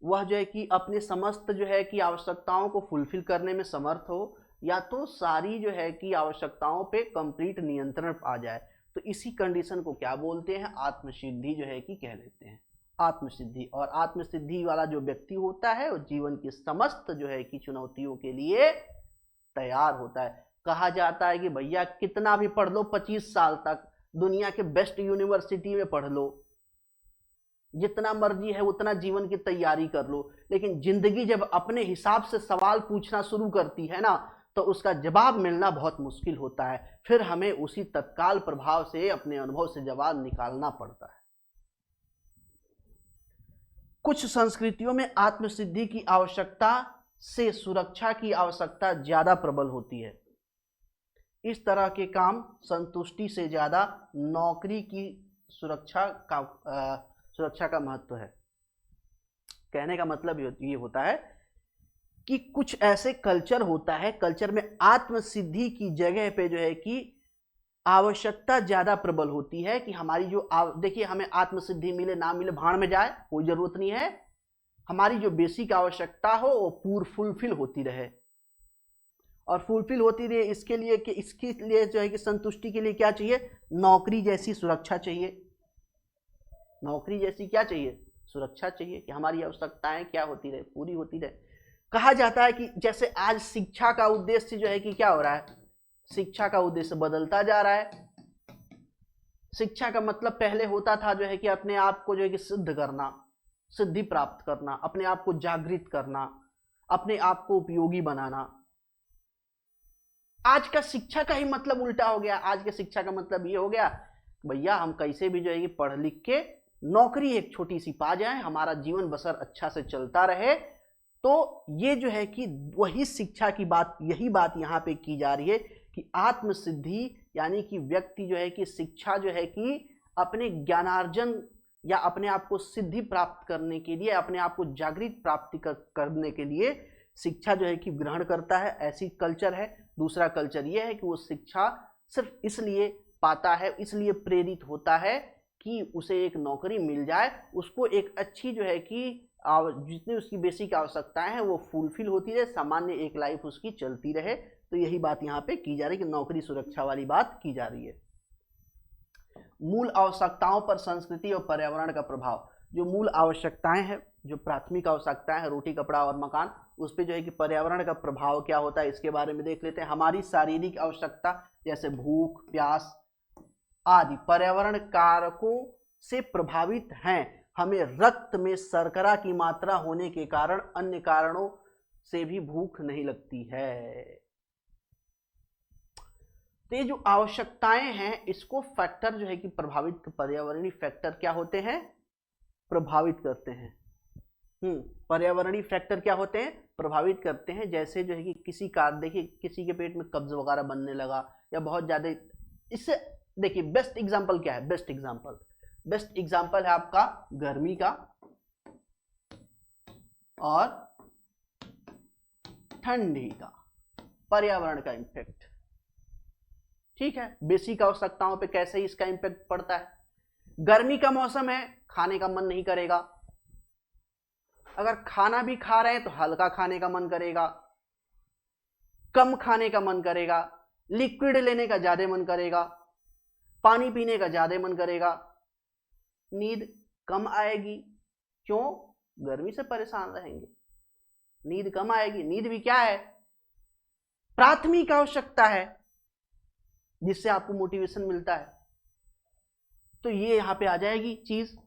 वह जो है कि अपने समस्त जो है कि आवश्यकताओं को फुलफिल करने में समर्थ हो, या तो सारी जो है कि आवश्यकताओं पे कंप्लीट नियंत्रण आ जाए। तो इसी कंडीशन को क्या बोलते हैं? आत्मसिद्धि जो है कि कह लेते हैं, आत्मसिद्धि। और आत्मसिद्धि वाला जो व्यक्ति होता है वो जीवन की समस्त जो है कि चुनौतियों के लिए तैयार होता है। कहा जाता है कि भैया कितना भी पढ़ लो, 25 साल तक दुनिया के बेस्ट यूनिवर्सिटी में पढ़ लो, जितना मर्जी है उतना जीवन की तैयारी कर लो, लेकिन जिंदगी जब अपने हिसाब से सवाल पूछना शुरू करती है ना, तो उसका जवाब मिलना बहुत मुश्किल होता है। फिर हमें उसी तत्काल प्रभाव से, अपने अनुभव से जवाब निकालना पड़ता है। कुछ संस्कृतियों में आत्मसिद्धि की आवश्यकता से सुरक्षा की आवश्यकता ज्यादा प्रबल होती है। इस तरह के काम संतुष्टि से ज्यादा नौकरी की सुरक्षा का महत्व है। कहने का मतलब ये होता है कि कुछ ऐसे कल्चर होता है, कल्चर में आत्मसिद्धि की जगह पे जो है कि आवश्यकता ज्यादा प्रबल होती है कि हमारी जो देखिए, हमें आत्मसिद्धि मिले ना मिले भाड़ में जाए, कोई जरूरत नहीं है। हमारी जो बेसिक आवश्यकता हो वो फुलफिल होती रहे, और फुलफिल होती रहे इसके लिए जो है कि संतुष्टि के लिए क्या चाहिए? नौकरी जैसी सुरक्षा चाहिए। नौकरी जैसी क्या चाहिए? सुरक्षा चाहिए कि हमारी आवश्यकताएं क्या होती रहे, पूरी होती रहे। कहा जाता है कि जैसे आज शिक्षा का उद्देश्य जो है कि क्या हो रहा है? शिक्षा का उद्देश्य बदलता जा रहा है। शिक्षा का मतलब पहले होता था जो है कि अपने आप को जो है कि सिद्ध करना, सिद्धि प्राप्त करना, अपने आप को जागृत करना, अपने आप को उपयोगी बनाना। आज का शिक्षा का ही मतलब उल्टा हो गया। आज के शिक्षा का मतलब ये हो गया, भैया हम कैसे भी जो है कि पढ़ लिख के नौकरी एक छोटी सी पा जाए, हमारा जीवन बसर अच्छा से चलता रहे। तो ये जो है कि वही शिक्षा की बात, यही बात यहाँ पे की जा रही है कि आत्मसिद्धि यानी कि व्यक्ति जो है कि शिक्षा जो है कि अपने ज्ञानार्जन या अपने आप को सिद्धि प्राप्त करने के लिए, अपने आप को जागृत प्राप्ति करने के लिए शिक्षा जो है कि ग्रहण करता है। ऐसी कल्चर है। दूसरा कल्चर ये है कि वो शिक्षा सिर्फ इसलिए पाता है, इसलिए प्रेरित होता है कि उसे एक नौकरी मिल जाए, उसको एक अच्छी जो है कि जितनी उसकी बेसिक आवश्यकताएं हैं वो फुलफिल होती रहे, सामान्य एक लाइफ उसकी चलती रहे। तो यही बात यहाँ पे की जा रही है कि नौकरी सुरक्षा वाली बात की जा रही है। मूल आवश्यकताओं पर संस्कृति और पर्यावरण का प्रभाव। जो मूल आवश्यकताएं हैं, जो प्राथमिक आवश्यकताएं हैं, रोटी कपड़ा और मकान, उस पर जो है कि पर्यावरण का प्रभाव क्या होता है इसके बारे में देख लेते हैं। हमारी शारीरिक आवश्यकता जैसे भूख, प्यास आदि पर्यावरण कारकों से प्रभावित हैं। हमें रक्त में शर्करा की मात्रा होने के कारण अन्य कारणों से भी भूख नहीं लगती है। तो ये जो आवश्यकताएं हैं, इसको फैक्टर जो है कि प्रभावित, पर्यावरणीय फैक्टर क्या होते हैं? प्रभावित करते हैं। पर्यावरणीय फैक्टर क्या होते हैं? प्रभावित करते हैं। जैसे जो है कि किसी का देखिए, किसी के पेट में कब्ज वगैरह बनने लगा या बहुत ज्यादा, इससे देखिए बेस्ट एग्जांपल क्या है? बेस्ट एग्जांपल है आपका गर्मी का और ठंडी का, पर्यावरण का इंपैक्ट। ठीक है, बेसिक आवश्यकताओं पे कैसे इसका इंपैक्ट पड़ता है। गर्मी का मौसम है, खाने का मन नहीं करेगा। अगर खाना भी खा रहे हैं तो हल्का खाने का मन करेगा, कम खाने का मन करेगा, लिक्विड लेने का ज्यादा मन करेगा, पानी पीने का ज्यादा मन करेगा। नींद कम आएगी। क्यों? गर्मी से परेशान रहेंगे, नींद कम आएगी। नींद भी क्या है? प्राथमिक आवश्यकता है जिससे आपको मोटिवेशन मिलता है। तो ये यहां पे आ जाएगी चीज।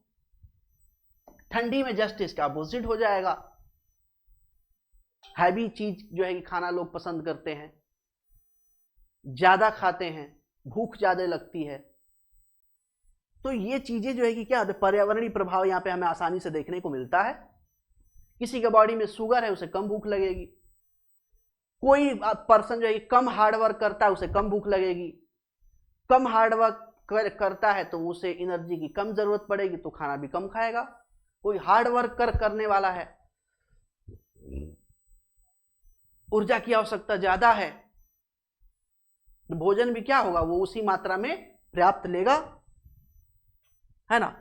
ठंडी में जस्ट इसका अपोजिट हो जाएगा। हैवी चीज जो है कि खाना लोग पसंद करते हैं, ज्यादा खाते हैं, भूख ज्यादा लगती है। तो ये चीजें जो है कि क्या पर्यावरणीय प्रभाव यहाँ पे हमें आसानी से देखने को मिलता है। किसी के बॉडी में शुगर है, उसे कम भूख लगेगी। कोई पर्सन जो है कम हार्डवर्क करता है, उसे कम भूख लगेगी। कम हार्डवर्क करता है तो उसे एनर्जी की कम जरूरत पड़ेगी, तो खाना भी कम खाएगा। कोई हार्डवर्क करने वाला है, ऊर्जा की आवश्यकता ज्यादा है, भोजन भी क्या होगा, वो उसी मात्रा में पर्याप्त लेगा, है ना।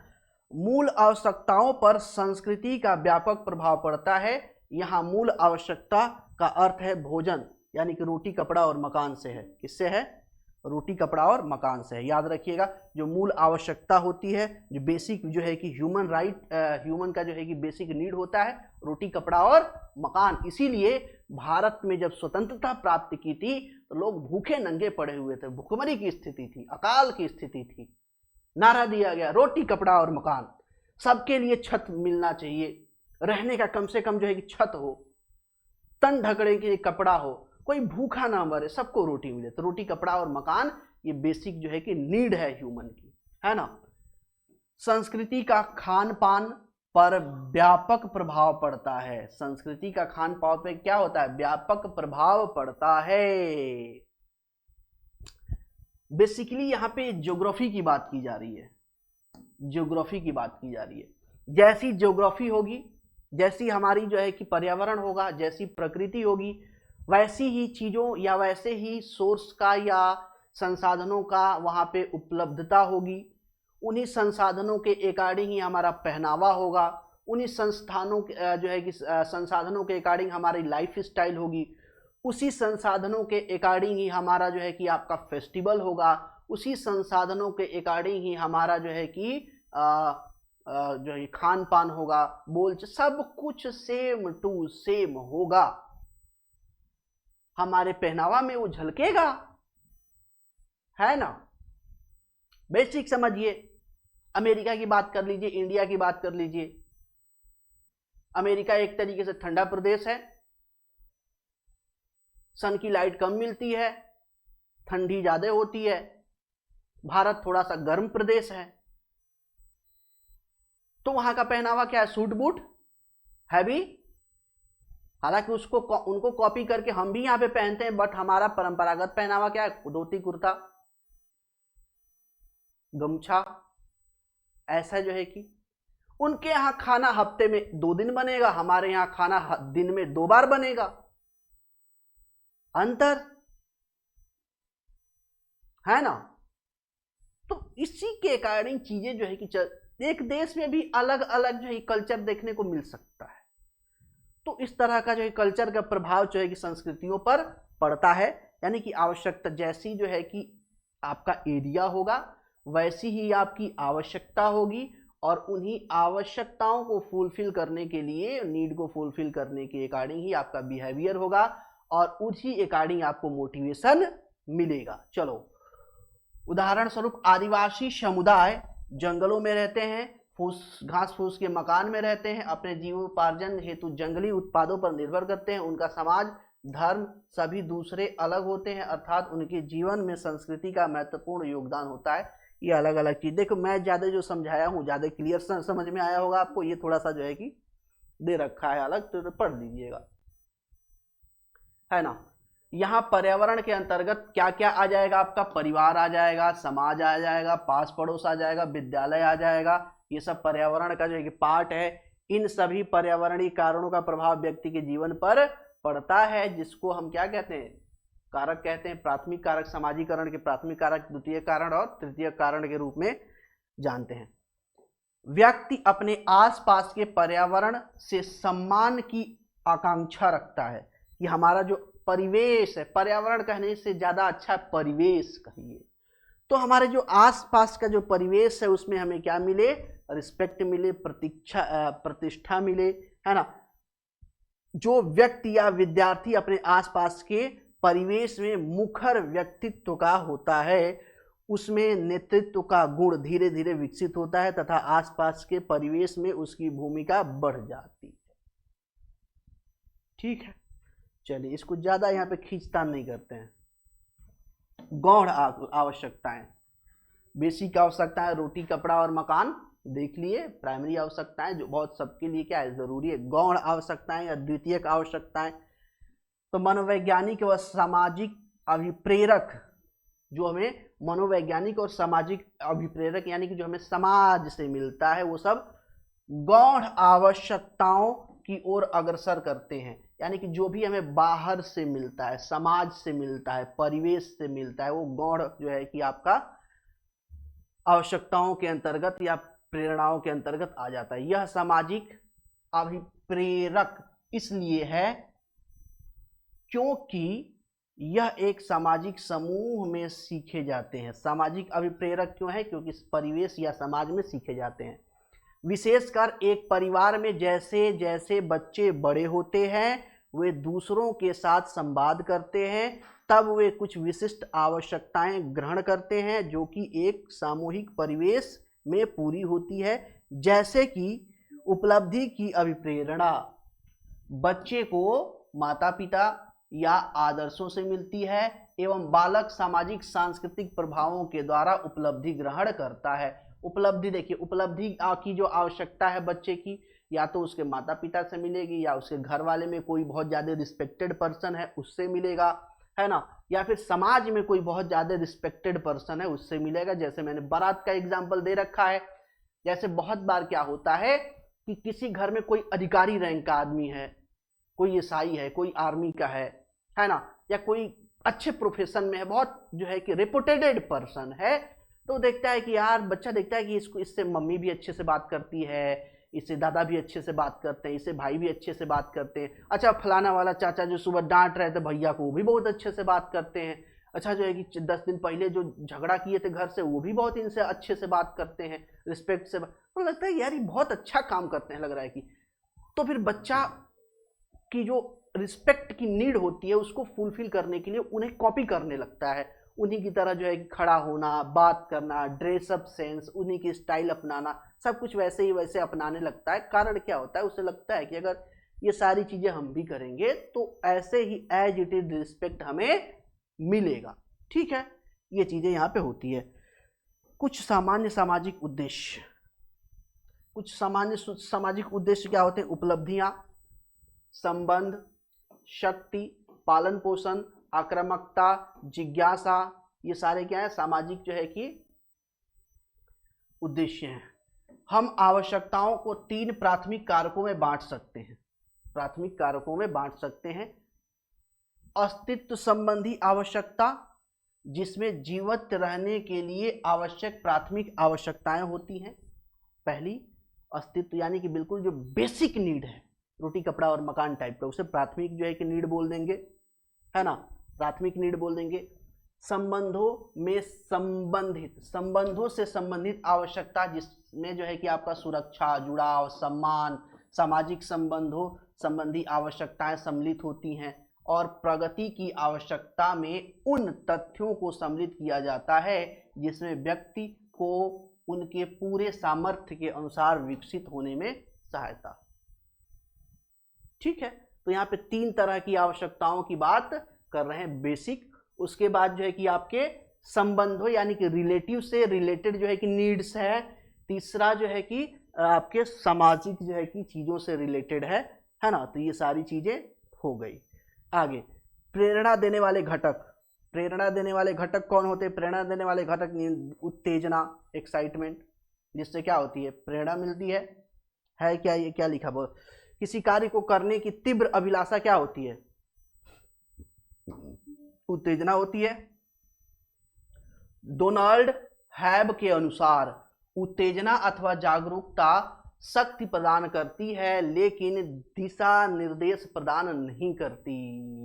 मूल आवश्यकताओं पर संस्कृति का व्यापक प्रभाव पड़ता है। यहां मूल आवश्यकता का अर्थ है भोजन, यानी कि रोटी कपड़ा और मकान से है। किससे है? रोटी कपड़ा और मकान से है। याद रखिएगा, जो मूल आवश्यकता होती है, जो बेसिक जो है कि ह्यूमन राइट, ह्यूमन का जो है कि बेसिक नीड होता है, रोटी कपड़ा और मकान। इसीलिए भारत में जब स्वतंत्रता प्राप्त की थी तो लोग भूखे नंगे पड़े हुए थे, भुखमरी की स्थिति थी, अकाल की स्थिति थी। नारा दिया गया रोटी कपड़ा और मकान, सबके लिए छत मिलना चाहिए, रहने का कम से कम जो है कि छत हो, तन ढकने के लिए कपड़ा हो, कोई भूखा ना मरे, सबको रोटी मिले। तो रोटी कपड़ा और मकान ये बेसिक जो है कि नीड है ह्यूमन की, है ना। संस्कृति का खान पान पर व्यापक प्रभाव पड़ता है। संस्कृति का खान पान पे क्या होता है? व्यापक प्रभाव पड़ता है। बेसिकली यहाँ पे ज्योग्राफी की बात की जा रही है, ज्योग्राफी की बात की जा रही है। जैसी ज्योग्राफी होगी, जैसी हमारी जो है कि पर्यावरण होगा, जैसी प्रकृति होगी, वैसी ही चीजों या वैसे ही सोर्स का या संसाधनों का वहां पे उपलब्धता होगी। उन्हीं संसाधनों के अकॉर्डिंग ही हमारा पहनावा होगा, उन्हीं संस्थानों जो है कि संसाधनों के अकॉर्डिंग हमारी लाइफ स्टाइल होगी, उसी संसाधनों के अकॉर्डिंग ही हमारा जो है कि आपका फेस्टिवल होगा, उसी संसाधनों के अकॉर्डिंग ही हमारा जो है कि जो है खान पान होगा, बोल सब कुछ सेम टू सेम होगा। हमारे पहनावा में वो झलकेगा, है ना। बेसिक समझिए, अमेरिका की बात कर लीजिए, इंडिया की बात कर लीजिए। अमेरिका एक तरीके से ठंडा प्रदेश है, सन की लाइट कम मिलती है, ठंडी ज्यादा होती है। भारत थोड़ा सा गर्म प्रदेश है, तो वहां का पहनावा क्या है? Suit boot, heavy. हालांकि उसको उनको कॉपी करके हम भी यहाँ पे पहनते हैं, बट हमारा परंपरागत पहनावा क्या है? धोती कुर्ता गमछा। ऐसा जो है कि उनके यहाँ खाना हफ्ते में 2 दिन बनेगा, हमारे यहाँ खाना दिन में 2 बार बनेगा। अंतर है ना। तो इसी के अकॉर्डिंग चीजें जो है कि एक देश में भी अलग अलग जो है कल्चर देखने को मिल सकता है। तो इस तरह का जो है कल्चर का प्रभाव जो है कि संस्कृतियों पर पड़ता है। यानी कि आवश्यकता जैसी जो है कि आपका एरिया होगा, वैसी ही आपकी आवश्यकता होगी, और उन्हीं आवश्यकताओं को फुलफिल करने के लिए, नीड को फुलफिल करने के अकॉर्डिंग ही आपका बिहेवियर होगा, और उसी अकॉर्डिंग आपको मोटिवेशन मिलेगा। चलो, उदाहरण स्वरूप आदिवासी समुदाय जंगलों में रहते हैं, घास फूस के मकान में रहते हैं, अपने जीवोपार्जन हेतु जंगली उत्पादों पर निर्भर करते हैं। उनका समाज, धर्म सभी दूसरे अलग होते हैं, अर्थात उनके जीवन में संस्कृति का महत्वपूर्ण योगदान होता है। ये अलग अलग चीज, देखो मैं ज्यादा जो समझाया हूँ ज्यादा क्लियर समझ में आया होगा आपको। ये थोड़ा सा जो है कि दे रखा है अलग, तो पढ़ लीजिएगा, है ना। यहाँ पर्यावरण के अंतर्गत क्या क्या आ जाएगा? आपका परिवार आ जाएगा, समाज आ जाएगा, पास पड़ोस आ जाएगा, विद्यालय आ जाएगा। ये सब पर्यावरण का जो है कि पार्ट है। इन सभी पर्यावरणीय कारणों का प्रभाव व्यक्ति के जीवन पर पड़ता है, जिसको हम क्या कहते हैं? कारक कहते हैं। प्राथमिक कारक, समाजीकरण के प्राथमिक कारक, द्वितीय कारण और तृतीय कारण के रूप में जानते हैं। व्यक्ति अपने आसपास के पर्यावरण से सम्मान की आकांक्षा रखता है कि हमारा जो परिवेश है, पर्यावरण कहने से ज्यादा अच्छा परिवेश कहिए, तो हमारे जो आसपास का जो परिवेश है उसमें हमें क्या मिले? रिस्पेक्ट मिले, प्रतिष्ठा मिले, है ना। जो व्यक्ति या विद्यार्थी अपने आसपास के परिवेश में मुखर व्यक्तित्व का होता है, उसमें नेतृत्व का गुण धीरे धीरे विकसित होता है तथा आसपास के परिवेश में उसकी भूमिका बढ़ जाती है। ठीक है, चलिए इसको ज्यादा यहाँ पे खींचतान नहीं करते हैं। गौण आवश्यकताएं, बेसिक आवश्यकताएं रोटी कपड़ा और मकान देख लिए, प्राइमरी आवश्यकताएं जो बहुत सबके लिए क्या है जरूरी है, गौण आवश्यकताएं या द्वितीयक आवश्यकताएं। तो मनोवैज्ञानिक व सामाजिक अभिप्रेरक, जो हमें मनोवैज्ञानिक और सामाजिक अभिप्रेरक यानी कि जो हमें समाज से मिलता है, वो सब गौण आवश्यकताओं की ओर अग्रसर करते हैं। यानी कि जो भी हमें बाहर से मिलता है, समाज से मिलता है, परिवेश से मिलता है, वो गौण जो है कि आपका आवश्यकताओं के अंतर्गत या प्रेरणाओं के अंतर्गत आ जाता है। यह सामाजिक अभिप्रेरक इसलिए है क्योंकि यह एक सामाजिक समूह में सीखे जाते हैं। सामाजिक अभिप्रेरक क्यों है? क्योंकि परिवेश या समाज में सीखे जाते हैं। विशेषकर एक परिवार में जैसे जैसे बच्चे बड़े होते हैं, वे दूसरों के साथ संवाद करते हैं, तब वे कुछ विशिष्ट आवश्यकताएं ग्रहण करते हैं जो कि एक सामूहिक परिवेश में पूरी होती है। जैसे कि उपलब्धि की अभिप्रेरणा बच्चे को माता पिता या आदर्शों से मिलती है एवं बालक सामाजिक सांस्कृतिक प्रभावों के द्वारा उपलब्धि ग्रहण करता है। उपलब्धि देखिए, उपलब्धि की जो आवश्यकता है बच्चे की, या तो उसके माता पिता से मिलेगी या उसके घर वाले में कोई बहुत ज़्यादा रिस्पेक्टेड पर्सन है उससे मिलेगा, है ना, या फिर समाज में कोई बहुत ज़्यादा रिस्पेक्टेड पर्सन है उससे मिलेगा। जैसे मैंने बारात का एग्जाम्पल दे रखा है। जैसे बहुत बार क्या होता है कि किसी घर में कोई अधिकारी रैंक का आदमी है, कोई ईसाई है, कोई आर्मी का है ना, या कोई अच्छे प्रोफेशन में है, बहुत जो है कि रेपुटेटेड पर्सन है, तो देखता है कि यार बच्चा देखता है कि इससे मम्मी भी अच्छे से बात करती है, इससे दादा भी अच्छे से बात करते हैं, इससे भाई भी अच्छे से बात करते हैं। अच्छा, फलाना वाला चाचा जो सुबह डांट रहे थे भैया को, वो भी बहुत अच्छे से बात करते हैं। अच्छा, जो है कि 10 दिन पहले जो झगड़ा किए थे घर से, वो भी बहुत इनसे अच्छे से बात करते हैं, रिस्पेक्ट से। तो लगता है यार ये बहुत अच्छा काम करते हैं, लग रहा है कि। तो फिर बच्चा की जो रिस्पेक्ट की नीड होती है उसको फुलफिल करने के लिए उन्हें कॉपी करने लगता है, उन्हीं की तरह जो है कि खड़ा होना, बात करना, ड्रेसअप सेंस, उन्हीं की स्टाइल अपनाना, सब कुछ वैसे ही वैसे अपनाने लगता है। कारण क्या होता है, उसे लगता है कि अगर ये सारी चीज़ें हम भी करेंगे तो ऐसे ही एज इट इज रिस्पेक्ट हमें मिलेगा। ठीक है, ये चीज़ें यहाँ पे होती है। कुछ सामान्य सामाजिक उद्देश्य, कुछ सामान्य सामाजिक उद्देश्य क्या होते हैं? उपलब्धियाँ, संबंध, शक्ति, पालन पोषण, आक्रामकता, जिज्ञासा, ये सारे क्या है? सामाजिक जो है कि उद्देश्य हैं। हम आवश्यकताओं को 3 प्राथमिक कारकों में बांट सकते हैं। प्राथमिक कारकों में बांट सकते हैं। अस्तित्व संबंधी आवश्यकता, जिसमें जीवित रहने के लिए आवश्यक प्राथमिक आवश्यकताएं होती हैं। पहली अस्तित्व यानी कि बिल्कुल जो बेसिक नीड है, रोटी कपड़ा और मकान टाइप का, उसे प्राथमिक जो है कि नीड बोल देंगे, है ना, प्राथमिक नीड बोल देंगे। संबंधों में संबंधित, संबंधों से संबंधित आवश्यकता, जिसमें जो है कि आपका सुरक्षा, जुड़ाव, सम्मान, सामाजिक संबंधों संबंधी आवश्यकताएं सम्मिलित होती हैं। और प्रगति की आवश्यकता में उन तथ्यों को सम्मिलित किया जाता है जिसमें व्यक्ति को उनके पूरे सामर्थ्य के अनुसार विकसित होने में सहायता। ठीक है, तो यहाँ पे 3 तरह की आवश्यकताओं की बात कर रहे हैं, बेसिक। उसके बाद जो है कि आपके संबंधों यानी कि रिलेटिव से रिलेटेड जो है कि नीड्स है। तीसरा जो है कि आपके सामाजिक जो है कि चीज़ों से रिलेटेड है ना। तो ये सारी चीज़ें हो गई। आगे प्रेरणा देने वाले घटक। प्रेरणा देने वाले घटक कौन होते हैं? प्रेरणा देने वाले घटक उत्तेजना, एक्साइटमेंट, जिससे क्या होती है? प्रेरणा मिलती है क्या? ये क्या लिखा बोल? किसी कार्य को करने की तीव्र अभिलाषा क्या होती है? उत्तेजना होती है। डोनाल्ड हैब के अनुसार उत्तेजना अथवा जागरूकता शक्ति प्रदान करती है लेकिन दिशा निर्देश प्रदान नहीं करती।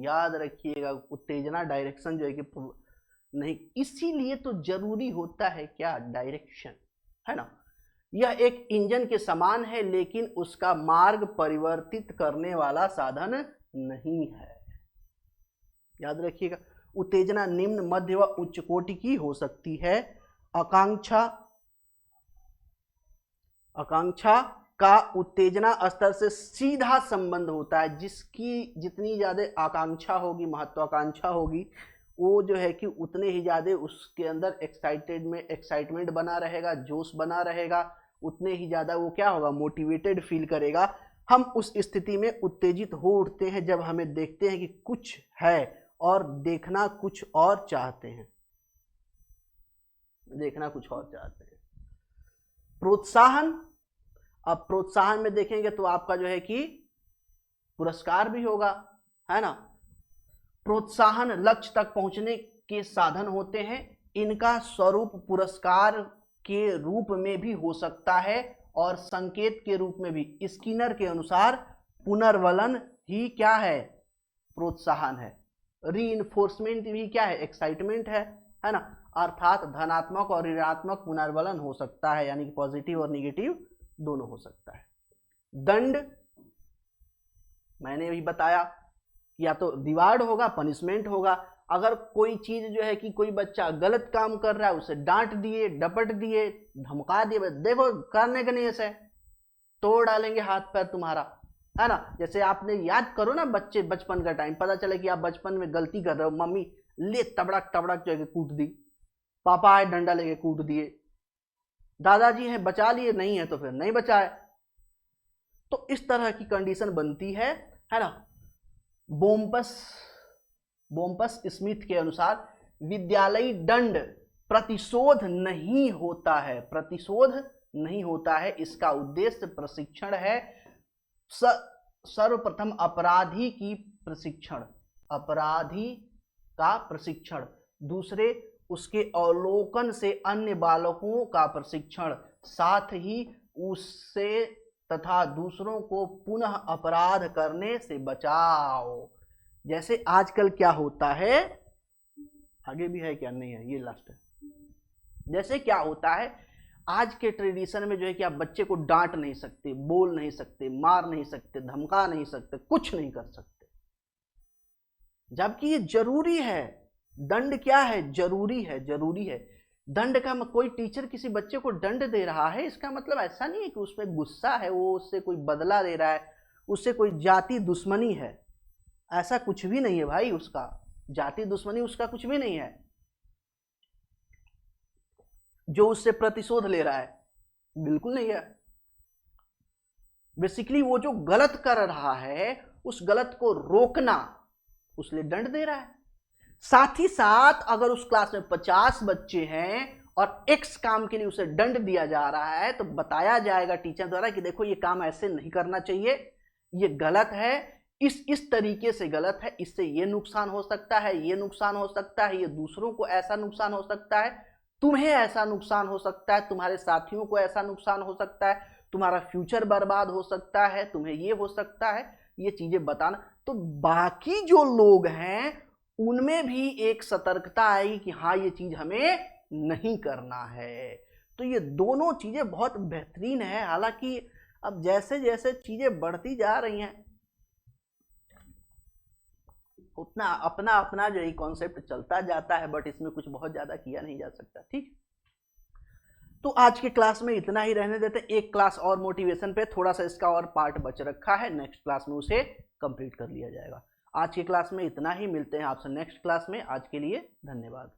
याद रखिएगा, उत्तेजना डायरेक्शन जो है कि नहीं, इसीलिए तो जरूरी होता है क्या? डायरेक्शन, है ना। यह एक इंजन के समान है लेकिन उसका मार्ग परिवर्तित करने वाला साधन नहीं है। याद रखिएगा, उत्तेजना निम्न, मध्य व उच्च कोटि की हो सकती है। आकांक्षा का उत्तेजना स्तर से सीधा संबंध होता है। जिसकी जितनी ज्यादा आकांक्षा होगी, महत्वाकांक्षा होगी, वो जो है कि उतने ही ज़्यादा उसके अंदर एक्साइटमेंट बना रहेगा, जोश बना रहेगा, उतने ही ज़्यादा वो क्या होगा, मोटिवेटेड फील करेगा। हम उस स्थिति में उत्तेजित हो उठते हैं जब हमें देखते हैं कि कुछ है और देखना कुछ और चाहते हैं, देखना कुछ और चाहते हैं। प्रोत्साहन, अब प्रोत्साहन में देखेंगे तो आपका जो है कि पुरस्कार भी होगा, है ना। प्रोत्साहन लक्ष्य तक पहुंचने के साधन होते हैं। इनका स्वरूप पुरस्कार के रूप में भी हो सकता है और संकेत के रूप में भी। स्किनर के अनुसार पुनर्वलन ही क्या है, प्रोत्साहन है। रीइंफोर्समेंट भी क्या है, एक्साइटमेंट है ना। अर्थात धनात्मक और ऋणात्मक पुनर्वलन हो सकता है, यानी कि पॉजिटिव और निगेटिव दोनों हो सकता है। दंड मैंने भी बताया, या तो रिवार्ड होगा, पनिशमेंट होगा। अगर कोई चीज जो है कि कोई बच्चा गलत काम कर रहा है, उसे डांट दिए, डपट दिए, धमका दिए, देखो करने का नहीं ऐसे, तोड़ डालेंगे हाथ पैर तुम्हारा, है ना। जैसे आपने याद करो ना बच्चे बचपन का टाइम, पता चले कि आप बचपन में गलती कर रहे हो, मम्मी ले तबड़क तबड़क जो है कूट दी, पापा आए डंडा लेके कूट दिए, दादाजी हैं बचा लिए, नहीं है तो फिर नहीं बचाए। तो इस तरह की कंडीशन बनती है ना। बोम्पस स्मिथ के अनुसार विद्यालयी दंड प्रतिशोध नहीं होता है, प्रतिशोध नहीं होता है। इसका उद्देश्य प्रशिक्षण है। सर्वप्रथम अपराधी की प्रशिक्षण, अपराधी का प्रशिक्षण, दूसरे उसके अवलोकन से अन्य बालकों का प्रशिक्षण, साथ ही उससे तथा दूसरों को पुनः अपराध करने से बचाओ। जैसे आजकल क्या होता है, आगे भी है क्या, नहीं है, ये लास्ट है। जैसे क्या होता है आज के ट्रेडिशन में जो है कि आप बच्चे को डांट नहीं सकते, बोल नहीं सकते, मार नहीं सकते, धमका नहीं सकते, कुछ नहीं कर सकते, जबकि ये जरूरी है। दंड क्या है, जरूरी है, जरूरी है। दंड का कोई टीचर किसी बच्चे को दंड दे रहा है, इसका मतलब ऐसा नहीं है कि उसमें गुस्सा है, वो उससे कोई बदला ले रहा है, उससे कोई जाति दुश्मनी है, ऐसा कुछ भी नहीं है भाई। उसका जाति दुश्मनी उसका कुछ भी नहीं है जो उससे प्रतिशोध ले रहा है, बिल्कुल नहीं है। बेसिकली वो जो गलत कर रहा है उस गलत को रोकना, उसलिए दंड दे रहा है। साथ ही साथ अगर उस क्लास में 50 बच्चे हैं और एक्स काम के लिए उसे दंड दिया जा रहा है, तो बताया जाएगा टीचर द्वारा कि देखो ये काम ऐसे नहीं करना चाहिए, ये गलत है, इस तरीके से गलत है, इससे ये नुकसान हो सकता है, ये नुकसान हो सकता है, ये दूसरों को ऐसा नुकसान हो सकता है, तुम्हें ऐसा नुकसान हो सकता है, तुम्हारे साथियों को ऐसा नुकसान हो सकता है, तुम्हारा फ्यूचर बर्बाद हो सकता है, तुम्हें ये हो सकता है, ये चीजें बताना। तो बाकी जो लोग हैं उनमें भी एक सतर्कता आएगी कि हाँ ये चीज हमें नहीं करना है। तो ये दोनों चीजें बहुत बेहतरीन है। हालांकि अब जैसे जैसे चीजें बढ़ती जा रही हैं उतना अपना अपना जो ये कॉन्सेप्ट चलता जाता है, बट इसमें कुछ बहुत ज्यादा किया नहीं जा सकता। ठीक, तो आज के क्लास में इतना ही रहने देते। एक क्लास और मोटिवेशन पे, थोड़ा सा इसका और पार्ट बच रखा है, नेक्स्ट क्लास में उसे कंप्लीट कर लिया जाएगा। आज की क्लास में इतना ही, मिलते हैं आपसे नेक्स्ट क्लास में। आज के लिए धन्यवाद।